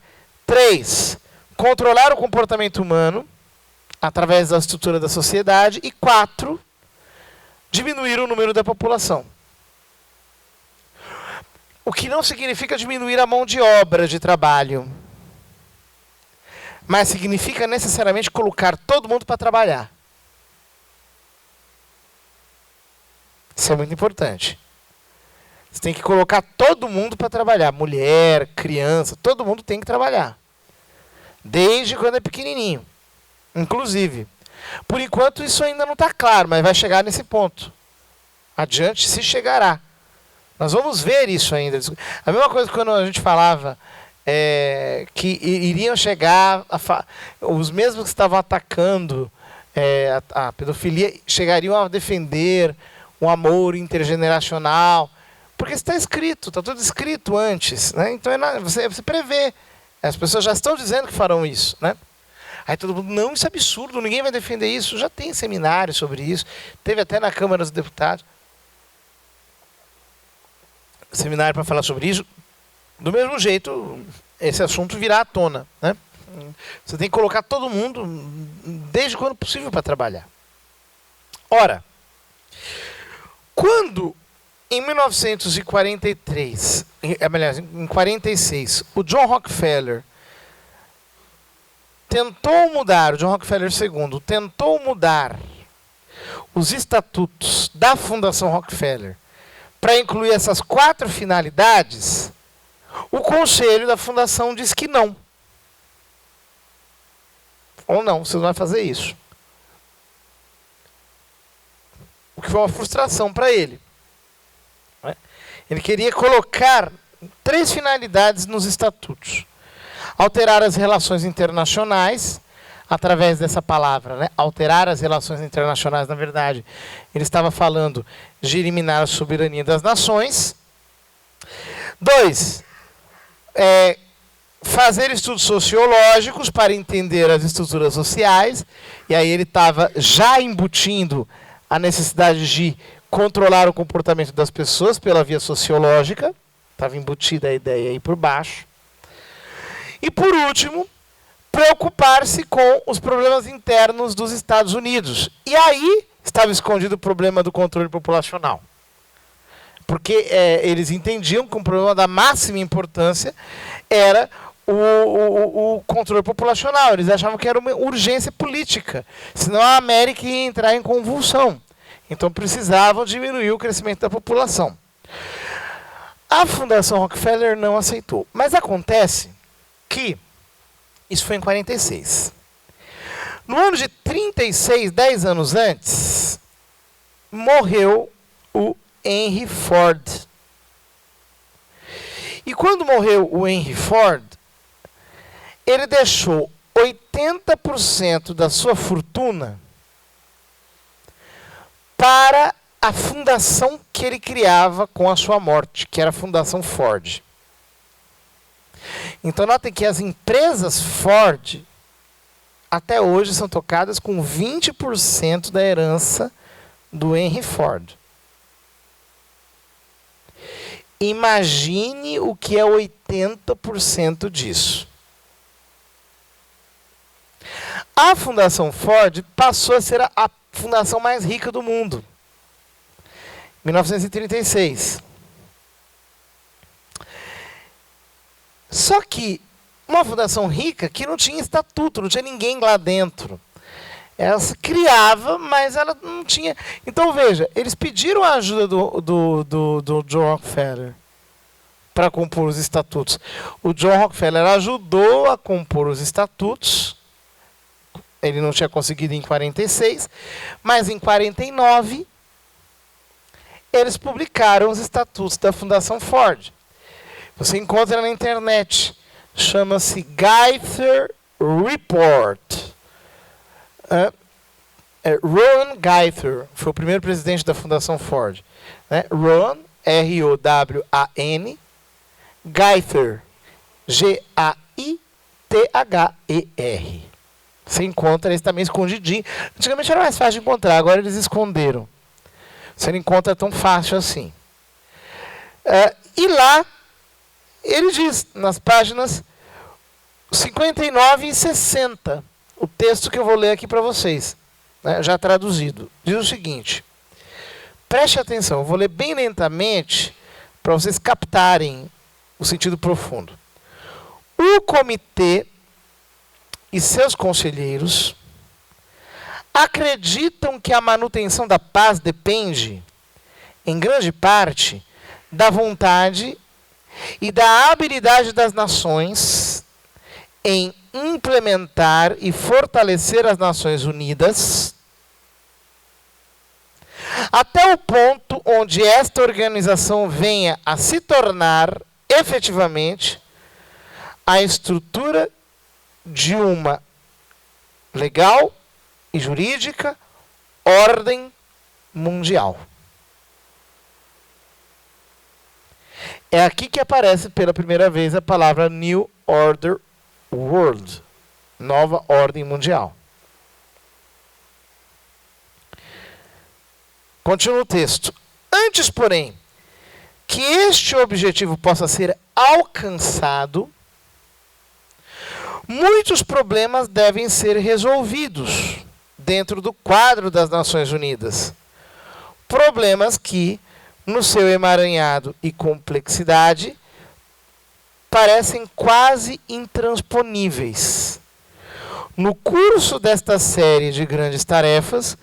3. Controlar o comportamento humano através da estrutura da sociedade. E 4. Diminuir o número da população. O que não significa diminuir a mão de obra de trabalho, mas significa necessariamente colocar todo mundo para trabalhar. Isso é muito importante. Você tem que colocar todo mundo para trabalhar. Mulher, criança, todo mundo tem que trabalhar. Desde quando é pequenininho. Inclusive. Por enquanto isso ainda não está claro, mas vai chegar nesse ponto. Adiante se chegará. Nós vamos ver isso ainda. A mesma coisa quando a gente falava que iriam chegar, os mesmos que estavam atacando a pedofilia, chegariam a defender o amor intergeneracional. Porque está escrito, está tudo escrito antes, né? Então você prevê. As pessoas já estão dizendo que farão isso, né? Aí todo mundo, não, isso é absurdo, ninguém vai defender isso. Já tem seminário sobre isso, teve até na Câmara dos Deputados seminário para falar sobre isso. Do mesmo jeito, esse assunto virá à tona, né? Você tem que colocar todo mundo, desde quando possível, para trabalhar. Ora, quando em 1943, aliás, em 46, o John Rockefeller tentou mudar, o John Rockefeller II, tentou mudar os estatutos da Fundação Rockefeller para incluir essas 4 finalidades, O conselho da fundação diz que não. Ou não, você não vai fazer isso. O que foi uma frustração para ele. Ele queria colocar 3 finalidades nos estatutos. Alterar as relações internacionais, através dessa palavra, né? Alterar as relações internacionais, na verdade, ele estava falando de eliminar a soberania das nações. 2, fazer estudos sociológicos para entender as estruturas sociais, e aí ele estava já embutindo a necessidade de controlar o comportamento das pessoas pela via sociológica, estava embutida a ideia aí por baixo. E por último, preocupar-se com os problemas internos dos Estados Unidos. E aí estava escondido o problema do controle populacional. Porque eles entendiam que um problema da máxima importância era o controle populacional. Eles achavam que era uma urgência política, senão a América ia entrar em convulsão. Então precisavam diminuir o crescimento da população. A Fundação Rockefeller não aceitou. Mas acontece que isso foi em 46. No ano de 36, 10 anos antes, morreu o Henry Ford. E quando morreu o Henry Ford, ele deixou 80% da sua fortuna para a fundação que ele criava com a sua morte, que era a Fundação Ford. Então notem que as empresas Ford até hoje são tocadas com 20% da herança do Henry Ford. Imagine o que é 80% disso. A Fundação Ford passou a ser a fundação mais rica do mundo. 1936. Só que uma fundação rica que não tinha estatuto, não tinha ninguém lá dentro. Ela se criava, mas ela não tinha... Então, veja, eles pediram a ajuda do John Rockefeller para compor os estatutos. O John Rockefeller ajudou a compor os estatutos. Ele não tinha conseguido em 46, mas em 49 eles publicaram os estatutos da Fundação Ford. Você encontra na internet. Chama-se Gaither Report. Rowan Gaither foi o primeiro presidente da Fundação Ford. Rowan, R-O-W-A-N, Gaither, G-A-I-T-H-E-R. Você encontra eles também escondidinho. Antigamente era mais fácil de encontrar, agora eles esconderam. Você não encontra tão fácil assim. E lá, ele diz, nas páginas 59 e 60, o texto que eu vou ler aqui para vocês, já traduzido, diz o seguinte: preste atenção, eu vou ler bem lentamente para vocês captarem o sentido profundo. O comitê e seus conselheiros acreditam que a manutenção da paz depende, em grande parte, da vontade e da habilidade das nações em implementar e fortalecer as Nações Unidas, até o ponto onde esta organização venha a se tornar, efetivamente, a estrutura de uma legal e jurídica ordem mundial. É aqui que aparece pela primeira vez a palavra New Order World, nova ordem mundial. Continua o texto. Antes, porém, que este objetivo possa ser alcançado, muitos problemas devem ser resolvidos dentro do quadro das Nações Unidas. Problemas que, no seu emaranhado e complexidade, parecem quase intransponíveis. No curso desta série de grandes tarefas,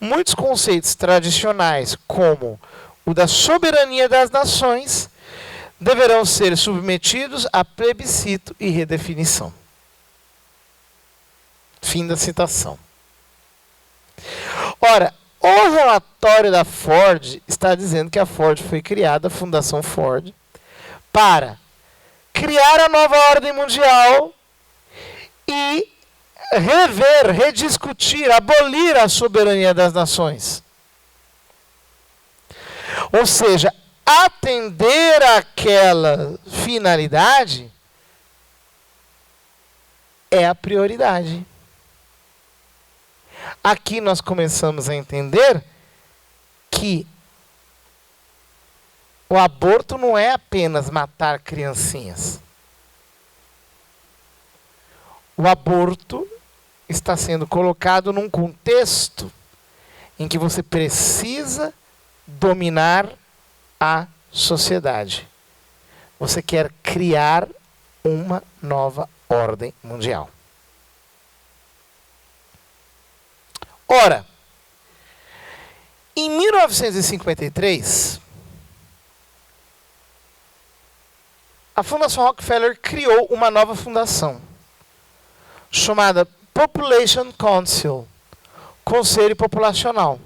muitos conceitos tradicionais, como o da soberania das nações, deverão ser submetidos a plebiscito e redefinição. Fim da citação. Ora, o relatório da Ford está dizendo que a Ford foi criada, a Fundação Ford, para criar a nova ordem mundial e rever, rediscutir, abolir a soberania das nações. Ou seja, atender àquela finalidade é a prioridade. Aqui nós começamos a entender que o aborto não é apenas matar criancinhas. O aborto está sendo colocado num contexto em que você precisa dominar a sociedade. Você quer criar uma nova ordem mundial. Ora, em 1953, a Fundação Rockefeller criou uma nova fundação, chamada Population Council, Conselho Populacional,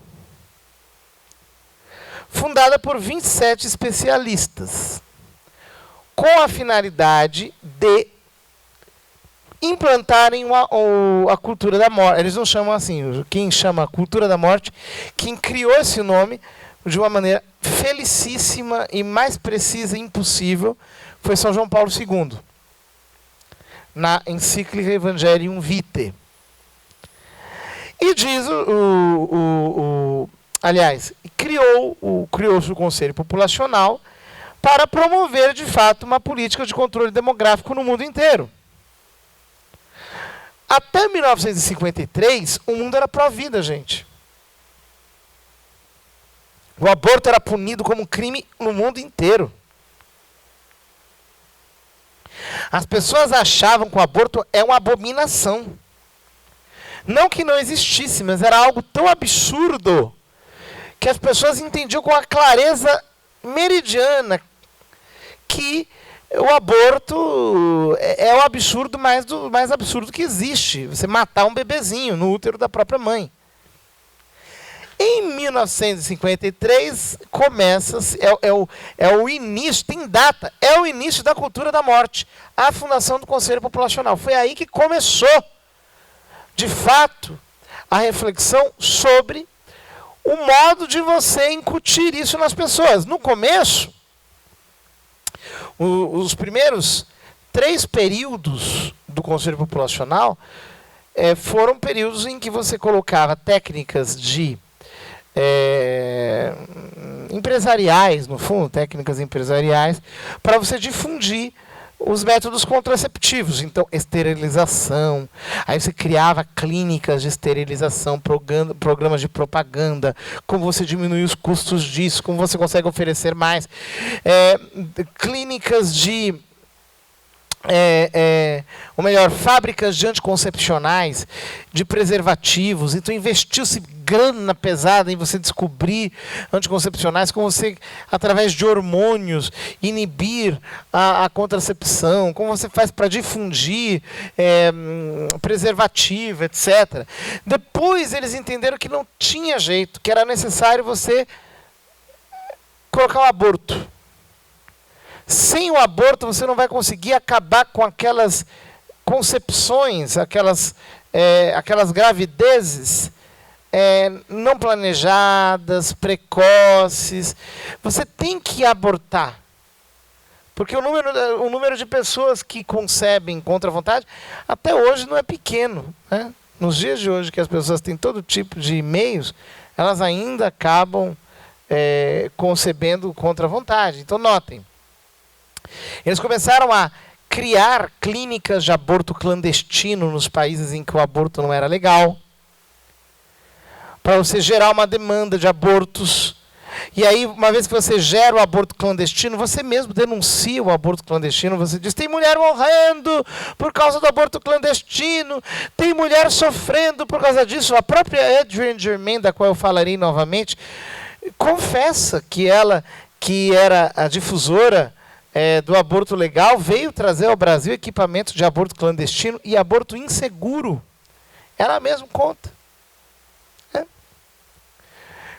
fundada por 27 especialistas, com a finalidade de implantarem a cultura da morte. Eles não chamam assim, quem chama cultura da morte, quem criou esse nome de uma maneira felicíssima e mais precisa impossível foi São João Paulo II, na encíclica Evangelium Vitae. E diz aliás, criou-se o Conselho Populacional para promover, de fato, uma política de controle demográfico no mundo inteiro. Até 1953, o mundo era pró-vida, gente. O aborto era punido como crime no mundo inteiro. As pessoas achavam que o aborto é uma abominação. Não que não existisse, mas era algo tão absurdo que as pessoas entendiam com a clareza meridiana que o aborto é o absurdo mais absurdo que existe. Você matar um bebezinho no útero da própria mãe. Em 1953, começa-se, é o início, tem data, é o início da cultura da morte, a fundação do Conselho Populacional. Foi aí que começou, de fato, a reflexão sobre o modo de você incutir isso nas pessoas. No começo, os primeiros 3 períodos do Conselho Populacional foram períodos em que você colocava técnicas de empresariais, no fundo, técnicas empresariais, para você difundir os métodos contraceptivos. Então, esterilização, aí você criava clínicas de esterilização, programas de propaganda, como você diminui os custos disso, como você consegue oferecer mais, clínicas de ou melhor, fábricas de anticoncepcionais, de preservativos. Então investiu-se grana pesada em você descobrir anticoncepcionais, como você, através de hormônios, inibir a contracepção, como você faz para difundir preservativo, etc. Depois eles entenderam que não tinha jeito, que era necessário você colocar o aborto. Sem o aborto, você não vai conseguir acabar com aquelas concepções, aquelas gravidezes não planejadas, precoces. Você tem que abortar. Porque o número de pessoas que concebem contra a vontade, até hoje não é pequeno, né? Nos dias de hoje, que as pessoas têm todo tipo de meios, elas ainda acabam concebendo contra a vontade. Então, notem. Eles começaram a criar clínicas de aborto clandestino nos países em que o aborto não era legal, para você gerar uma demanda de abortos. E aí, uma vez que você gera o aborto clandestino, você mesmo denuncia o aborto clandestino, você diz, tem mulher morrendo por causa do aborto clandestino, tem mulher sofrendo por causa disso. A própria Adrienne Germain, da qual eu falarei novamente, confessa que ela, que era a difusora do aborto legal veio trazer ao Brasil equipamento de aborto clandestino e aborto inseguro. Ela mesma conta.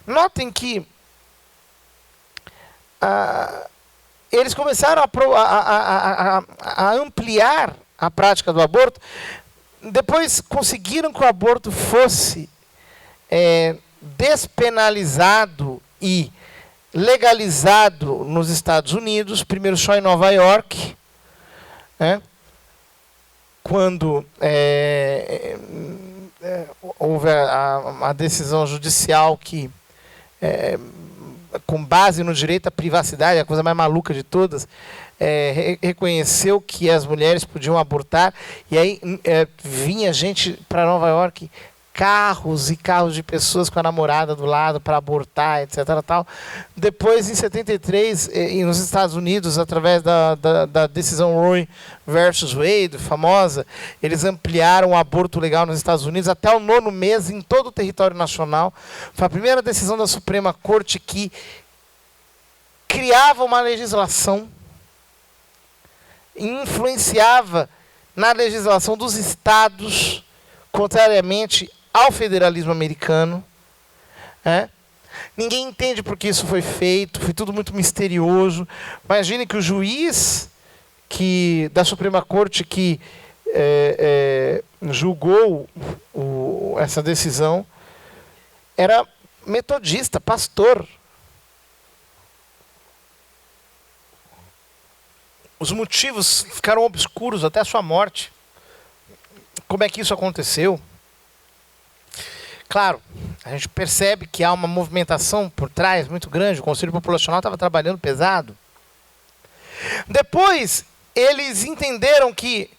Notem que eles começaram a ampliar a prática do aborto, depois conseguiram que o aborto fosse despenalizado e legalizado nos Estados Unidos, primeiro só em Nova York, quando houve a decisão judicial que, com base no direito à privacidade, a coisa mais maluca de todas, reconheceu que as mulheres podiam abortar, e aí vinha gente para Nova York, carros e carros de pessoas com a namorada do lado para abortar, etc. Tal. Depois, em 73, nos Estados Unidos, através da decisão Roe versus Wade, famosa, eles ampliaram o aborto legal nos Estados Unidos até o 9º mês em todo o território nacional. Foi a primeira decisão da Suprema Corte que criava uma legislação e influenciava na legislação dos estados, contrariamente ao federalismo americano. Ninguém entende por que isso foi feito, foi tudo muito misterioso. Imagine que o juiz da Suprema Corte que julgou essa decisão era metodista, pastor. Os motivos ficaram obscuros até a sua morte. Como é que isso aconteceu? Claro, a gente percebe que há uma movimentação por trás muito grande, o Conselho Populacional estava trabalhando pesado. Depois, eles entenderam que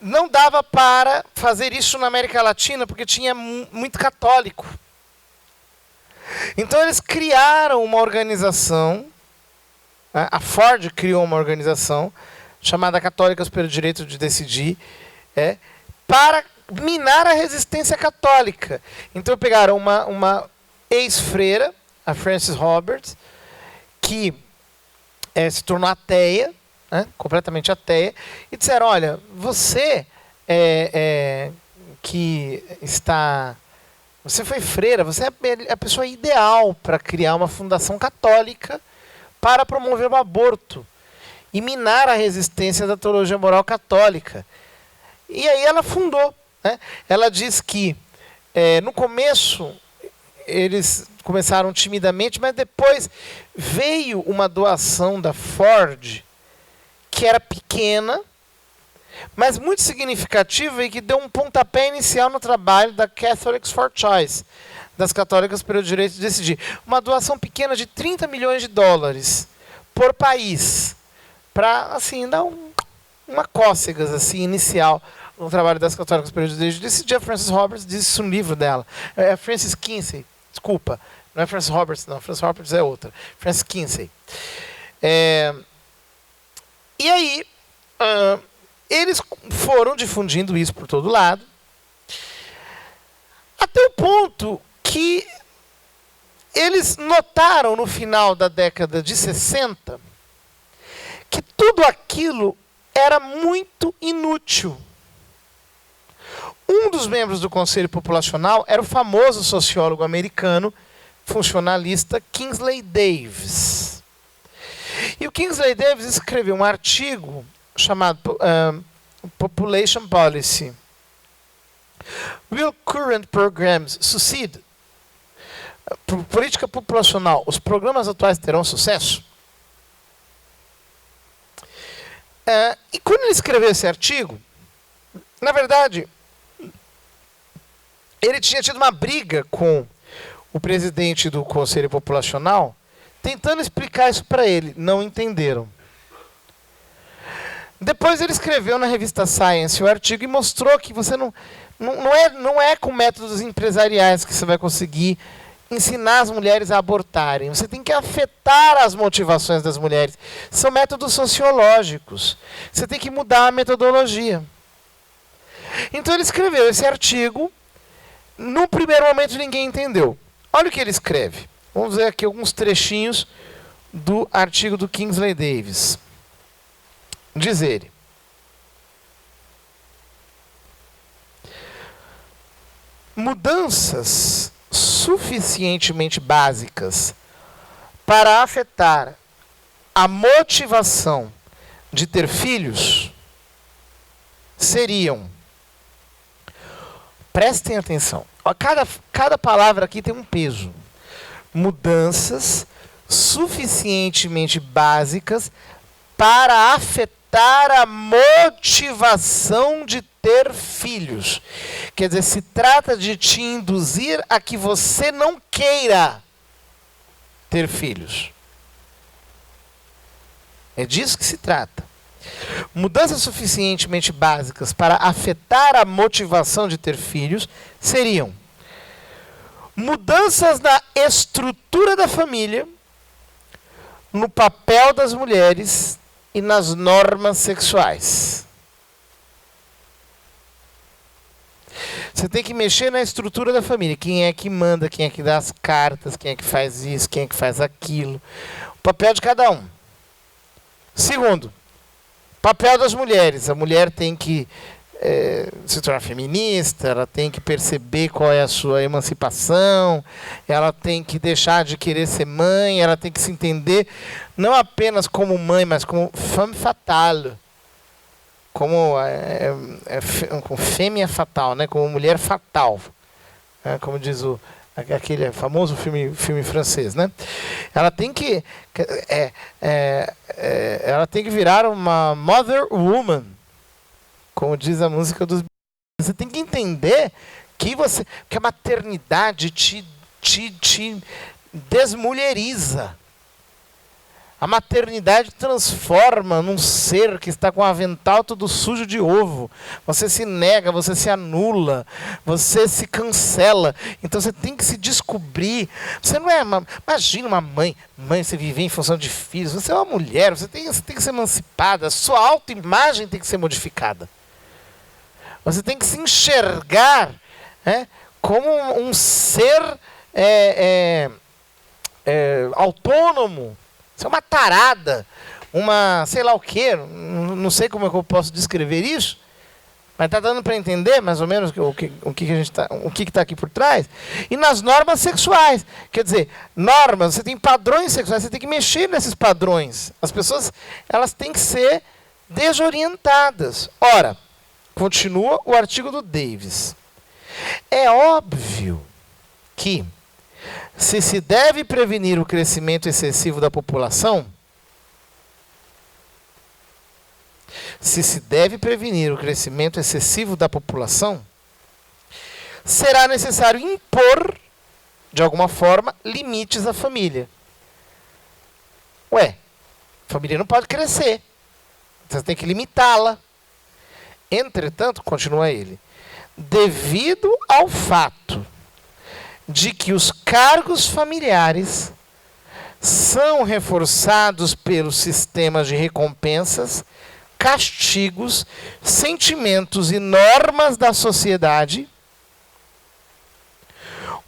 não dava para fazer isso na América Latina, porque tinha muito católico. Então, eles criaram uma organização, a Ford criou uma organização, chamada Católicas pelo Direito de Decidir, para minar a resistência católica. Então pegaram uma ex-freira, a Frances Roberts, que se tornou ateia, completamente ateia, e disseram, olha, você você foi freira, você é a pessoa ideal para criar uma fundação católica para promover o aborto e minar a resistência da teologia moral católica. E aí ela fundou. Ela diz que, no começo, eles começaram timidamente, mas depois veio uma doação da Ford, que era pequena, mas muito significativa e que deu um pontapé inicial no trabalho da Catholics for Choice, das Católicas pelo Direito de Decidir. Uma doação pequena de $30 milhões por país, para assim, dar uma cócegas assim, inicial no trabalho das Católicas pelo Direito de Decidir. A Frances Roberts disse isso no livro dela. É Frances Kinsey, desculpa, não é Frances Roberts não, Frances Roberts é outra. Frances Kinsey. E aí, eles foram difundindo isso por todo lado, até o ponto que eles notaram no final da década de 60 que tudo aquilo era muito inútil. Um dos membros do Conselho Populacional era o famoso sociólogo americano, funcionalista Kingsley Davis. E o Kingsley Davis escreveu um artigo chamado Population Policy. Will current programs succeed? Política populacional. Os programas atuais terão sucesso? E quando ele escreveu esse artigo, na verdade, ele tinha tido uma briga com o presidente do Conselho Populacional, tentando explicar isso para ele. Não entenderam. Depois ele escreveu na revista Science o artigo e mostrou que você não é com métodos empresariais que você vai conseguir ensinar as mulheres a abortarem. Você tem que afetar as motivações das mulheres. São métodos sociológicos. Você tem que mudar a metodologia. Então ele escreveu esse artigo. No primeiro momento ninguém entendeu. Olha o que ele escreve. Vamos ver aqui alguns trechinhos do artigo do Kingsley Davis. Diz ele: mudanças suficientemente básicas para afetar a motivação de ter filhos seriam, prestem atenção, cada palavra aqui tem um peso. Mudanças suficientemente básicas para afetar a motivação de ter filhos. Quer dizer, se trata de te induzir a que você não queira ter filhos. É disso que se trata. Mudanças suficientemente básicas para afetar a motivação de ter filhos seriam mudanças na estrutura da família, no papel das mulheres e nas normas sexuais. Você tem que mexer na estrutura da família. Quem é que manda, quem é que dá as cartas, quem é que faz isso, quem é que faz aquilo. O papel de cada um. Segundo, papel das mulheres. A mulher tem que se tornar feminista, ela tem que perceber qual é a sua emancipação, ela tem que deixar de querer ser mãe, ela tem que se entender não apenas como mãe, mas como femme fatale, como fêmea fatal, né? Como mulher fatal, como diz aquele famoso filme francês, né? Ela tem que ela tem que virar uma mother woman, como diz a música dos... Você tem que entender que a maternidade te desmulheriza. A maternidade transforma num ser que está com o avental todo sujo de ovo. Você se nega, você se anula, você se cancela. Então você tem que se descobrir. Você não é imagina uma mãe, você viver em função de filhos. Você é uma mulher, você tem que ser emancipada. A sua autoimagem tem que ser modificada. Você tem que se enxergar como um ser autônomo. Isso é uma tarada, uma sei lá o quê, não sei como é que eu posso descrever isso, mas está dando para entender mais ou menos o que está aqui por trás. E nas normas sexuais, quer dizer, normas, você tem padrões sexuais, você tem que mexer nesses padrões. As pessoas, elas têm que ser desorientadas. Ora, continua o artigo do Davis. É óbvio que se deve prevenir o crescimento excessivo da população, será necessário impor, de alguma forma, limites à família. A família não pode crescer. Você tem que limitá-la. Entretanto, continua ele, devido ao fato de que os cargos familiares são reforçados pelos sistemas de recompensas, castigos, sentimentos e normas da sociedade,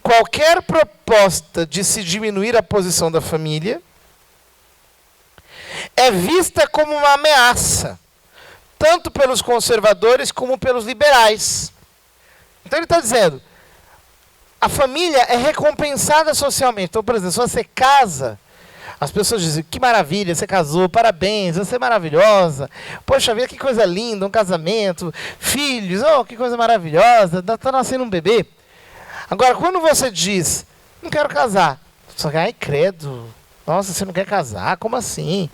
qualquer proposta de se diminuir a posição da família é vista como uma ameaça, tanto pelos conservadores como pelos liberais. Então ele está dizendo, a família é recompensada socialmente. Então, por exemplo, se você casa, as pessoas dizem, que maravilha, você casou, parabéns, você é maravilhosa. Poxa vida, que coisa linda, um casamento, filhos, que coisa maravilhosa, está nascendo um bebê. Agora, quando você diz, não quero casar, só que, ai, credo, nossa, você não quer casar, como assim?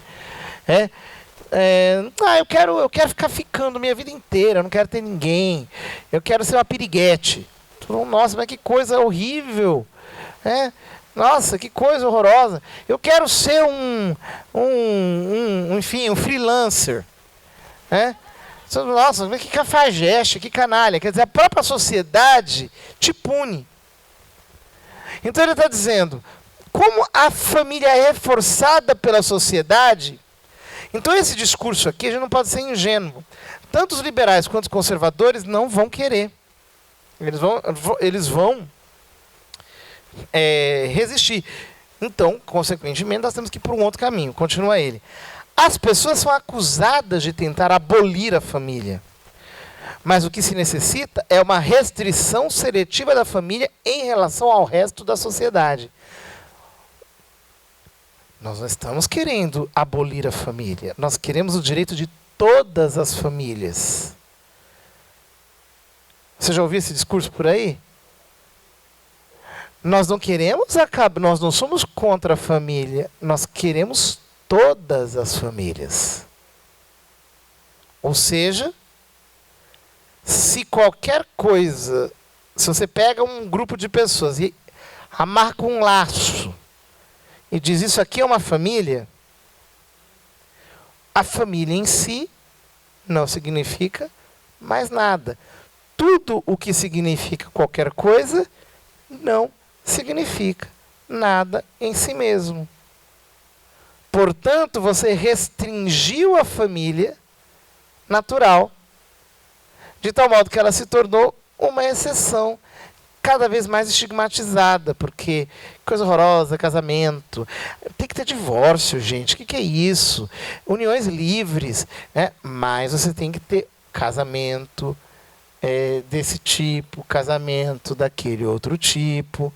Eu quero ficar ficando minha vida inteira, eu não quero ter ninguém, eu quero ser uma piriguete. Nossa, mas que coisa horrível, nossa, que coisa horrorosa. Eu quero ser enfim, um freelancer, Nossa, mas que cafajeste, que canalha. Quer dizer, a própria sociedade te pune. Então ele está dizendo, como a família é reforçada pela sociedade, então esse discurso aqui, a gente não pode ser ingênuo. Tanto os liberais quanto os conservadores não vão querer. Eles vão resistir. Então, consequentemente, nós temos que ir por um outro caminho. Continua ele. As pessoas são acusadas de tentar abolir a família. Mas o que se necessita é uma restrição seletiva da família em relação ao resto da sociedade. Nós não estamos querendo abolir a família. Nós queremos o direito de todas as famílias. Você já ouviu esse discurso por aí? Nós não queremos acabar, nós não somos contra a família, nós queremos todas as famílias. Ou seja, se qualquer coisa, se você pega um grupo de pessoas e amarra um laço e diz isso aqui é uma família, a família em si não significa mais nada. Tudo o que significa qualquer coisa não significa nada em si mesmo. Portanto, você restringiu a família natural, de tal modo que ela se tornou uma exceção cada vez mais estigmatizada, porque coisa horrorosa, casamento, tem que ter divórcio, gente, o que é isso? Uniões livres, né? Mas você tem que ter casamento desse tipo, casamento daquele outro tipo.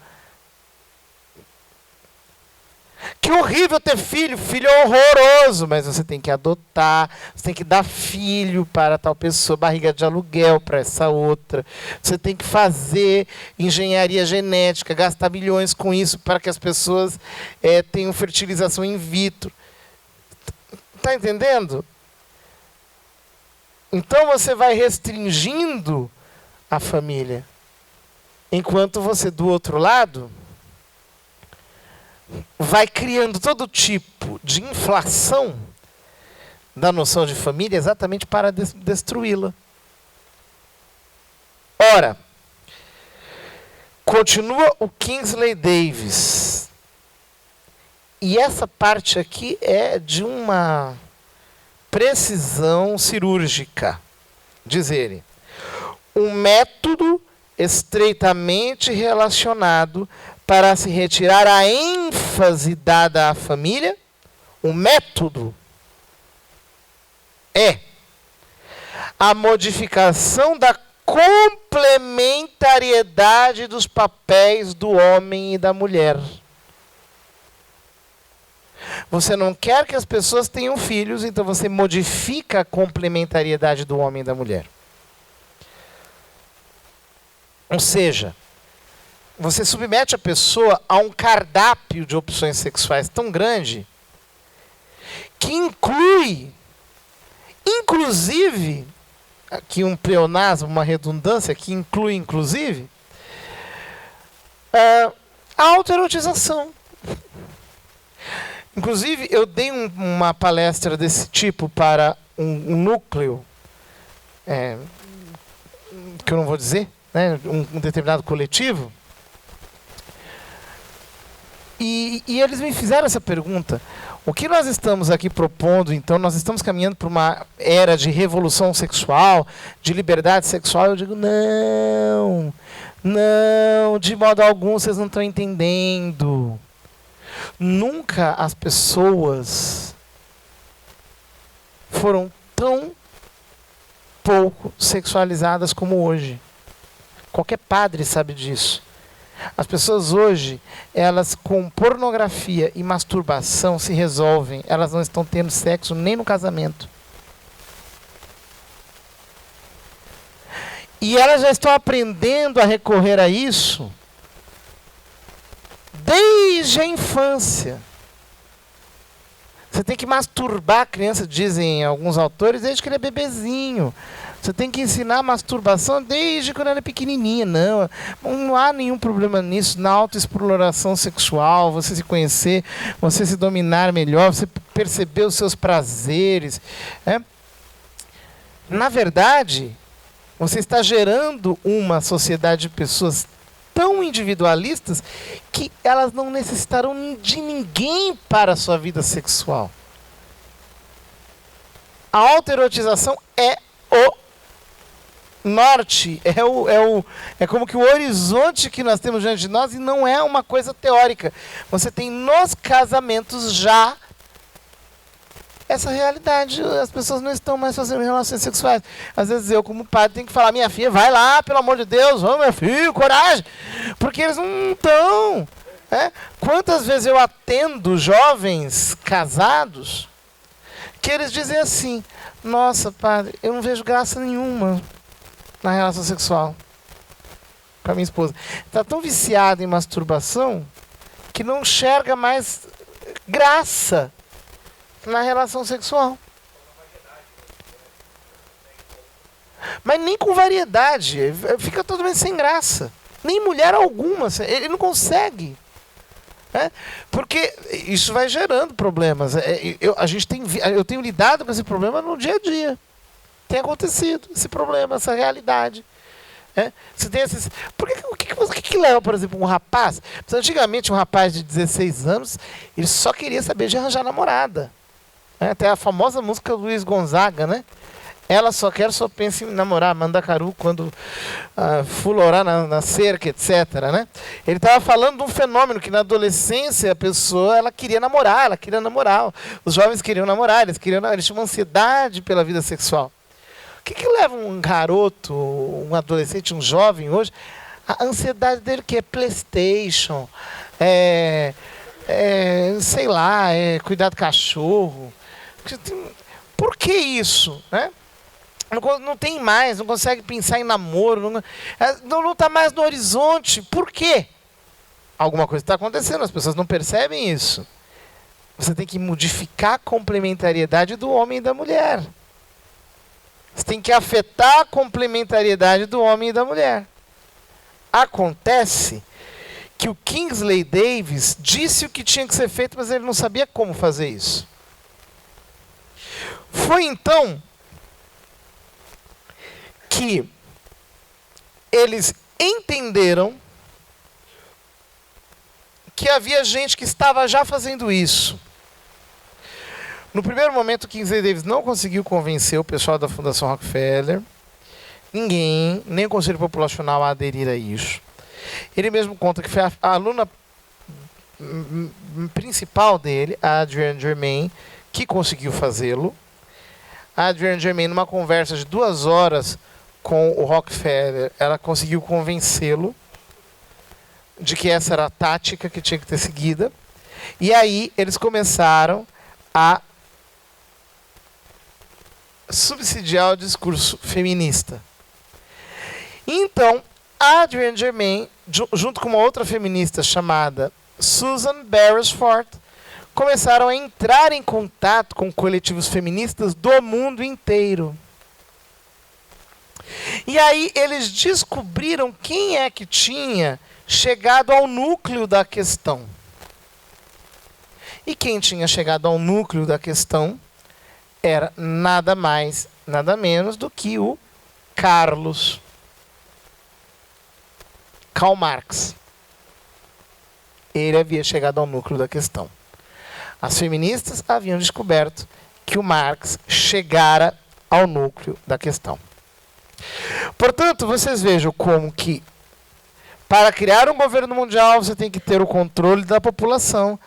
Que horrível ter filho, filho é horroroso, mas você tem que adotar, você tem que dar filho para tal pessoa, barriga de aluguel para essa outra, você tem que fazer engenharia genética, gastar milhões com isso para que as pessoas tenham fertilização in vitro. Está entendendo? Então você vai restringindo a família, enquanto você do outro lado vai criando todo tipo de inflação da noção de família exatamente para destruí-la. Ora, continua o Kingsley Davis. E essa parte aqui é de uma precisão cirúrgica. Diz ele, um método estreitamente relacionado para se retirar a ênfase dada à família, o método é a modificação da complementariedade dos papéis do homem e da mulher. Você não quer que as pessoas tenham filhos, então você modifica a complementariedade do homem e da mulher. Ou seja, você submete a pessoa a um cardápio de opções sexuais tão grande que inclui, inclusive, aqui um pleonasmo, uma redundância, que inclui, inclusive, a autoerotização. Inclusive, eu dei uma palestra desse tipo para um núcleo, que eu não vou dizer, né, um determinado coletivo, e eles me fizeram essa pergunta. O que nós estamos aqui propondo, então, nós estamos caminhando para uma era de revolução sexual, de liberdade sexual. Eu digo, não, de modo algum, vocês não estão entendendo. Nunca as pessoas foram tão pouco sexualizadas como hoje. Qualquer padre sabe disso. As pessoas hoje, elas com pornografia e masturbação se resolvem. Elas não estão tendo sexo nem no casamento. E elas já estão aprendendo a recorrer a isso desde a infância. Você tem que masturbar a criança, dizem alguns autores, desde que ele é bebezinho. Você tem que ensinar a masturbação desde quando ela é pequenininha. Não há nenhum problema nisso. Na autoexploração sexual, você se conhecer, você se dominar melhor, você perceber os seus prazeres. Na verdade, você está gerando uma sociedade de pessoas tão individualistas que elas não necessitarão de ninguém para a sua vida sexual. A autoerotização é o norte, é como que o horizonte que nós temos diante de nós, e não é uma coisa teórica. Você tem nos casamentos já essa realidade. As pessoas não estão mais fazendo relações sexuais. Às vezes eu, como pai, tenho que falar, minha filha, vai lá, pelo amor de Deus, vamos, meu filho, coragem. Porque eles não estão. Quantas vezes eu atendo jovens casados que eles dizem assim, nossa, padre, eu não vejo graça nenhuma na relação sexual com a minha esposa. Está tão viciado em masturbação que não enxerga mais graça na relação sexual. Mas nem com variedade. Fica totalmente sem graça. Nem mulher alguma. Ele não consegue. Porque isso vai gerando problemas. Eu tenho lidado com esse problema no dia a dia. Tem acontecido esse problema, essa realidade. Você tem esses... O que leva, por exemplo, um rapaz? Antigamente, um rapaz de 16 anos, ele só queria saber de arranjar namorada. Até a famosa música do Luiz Gonzaga, né? Ela só pensa em namorar, Mandacaru, quando fulorar na cerca, etc. Né? Ele estava falando de um fenômeno que na adolescência a pessoa ela queria namorar. Os jovens queriam namorar, eles tinham uma ansiedade pela vida sexual. O que leva um garoto, um adolescente, um jovem hoje, a ansiedade dele que é PlayStation, sei lá, cuidar do cachorro. Por que isso? Né? Não tem mais, não consegue pensar em namoro, não está mais no horizonte. Por quê? Alguma coisa está acontecendo, as pessoas não percebem isso. Você tem que modificar a complementariedade do homem e da mulher. Você tem que afetar a complementariedade do homem e da mulher. Acontece que o Kingsley Davis disse o que tinha que ser feito, mas ele não sabia como fazer isso. Foi então que eles entenderam que havia gente que estava já fazendo isso. No primeiro momento, o Kingsley Davis não conseguiu convencer o pessoal da Fundação Rockefeller, ninguém, nem o Conselho Populacional a aderir a isso. Ele mesmo conta que foi a aluna principal dele, a Adrienne Germain, que conseguiu fazê-lo. A Adrienne Germain, numa conversa de 2 horas com o Rockefeller, ela conseguiu convencê-lo de que essa era a tática que tinha que ter seguida. E aí eles começaram a subsidiar o discurso feminista. Então, a Adrienne Germain, junto com uma outra feminista chamada Susan Beresford, começaram a entrar em contato com coletivos feministas do mundo inteiro. E aí eles descobriram quem é que tinha chegado ao núcleo da questão. E quem tinha chegado ao núcleo da questão era nada mais, nada menos do que o Karl Marx. Ele havia chegado ao núcleo da questão. As feministas haviam descoberto que o Marx chegara ao núcleo da questão. Portanto, vocês vejam como que para criar um governo mundial você tem que ter o controle da população.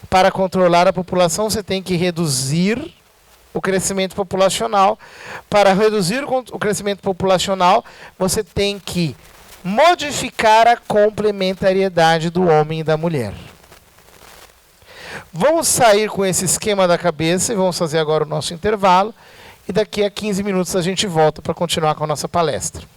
Para controlar a população você tem que reduzir o crescimento populacional. Para reduzir o crescimento populacional você tem que modificar a complementariedade do homem e da mulher. Vamos sair com esse esquema da cabeça e vamos fazer agora o nosso intervalo. E daqui a 15 minutos a gente volta para continuar com a nossa palestra.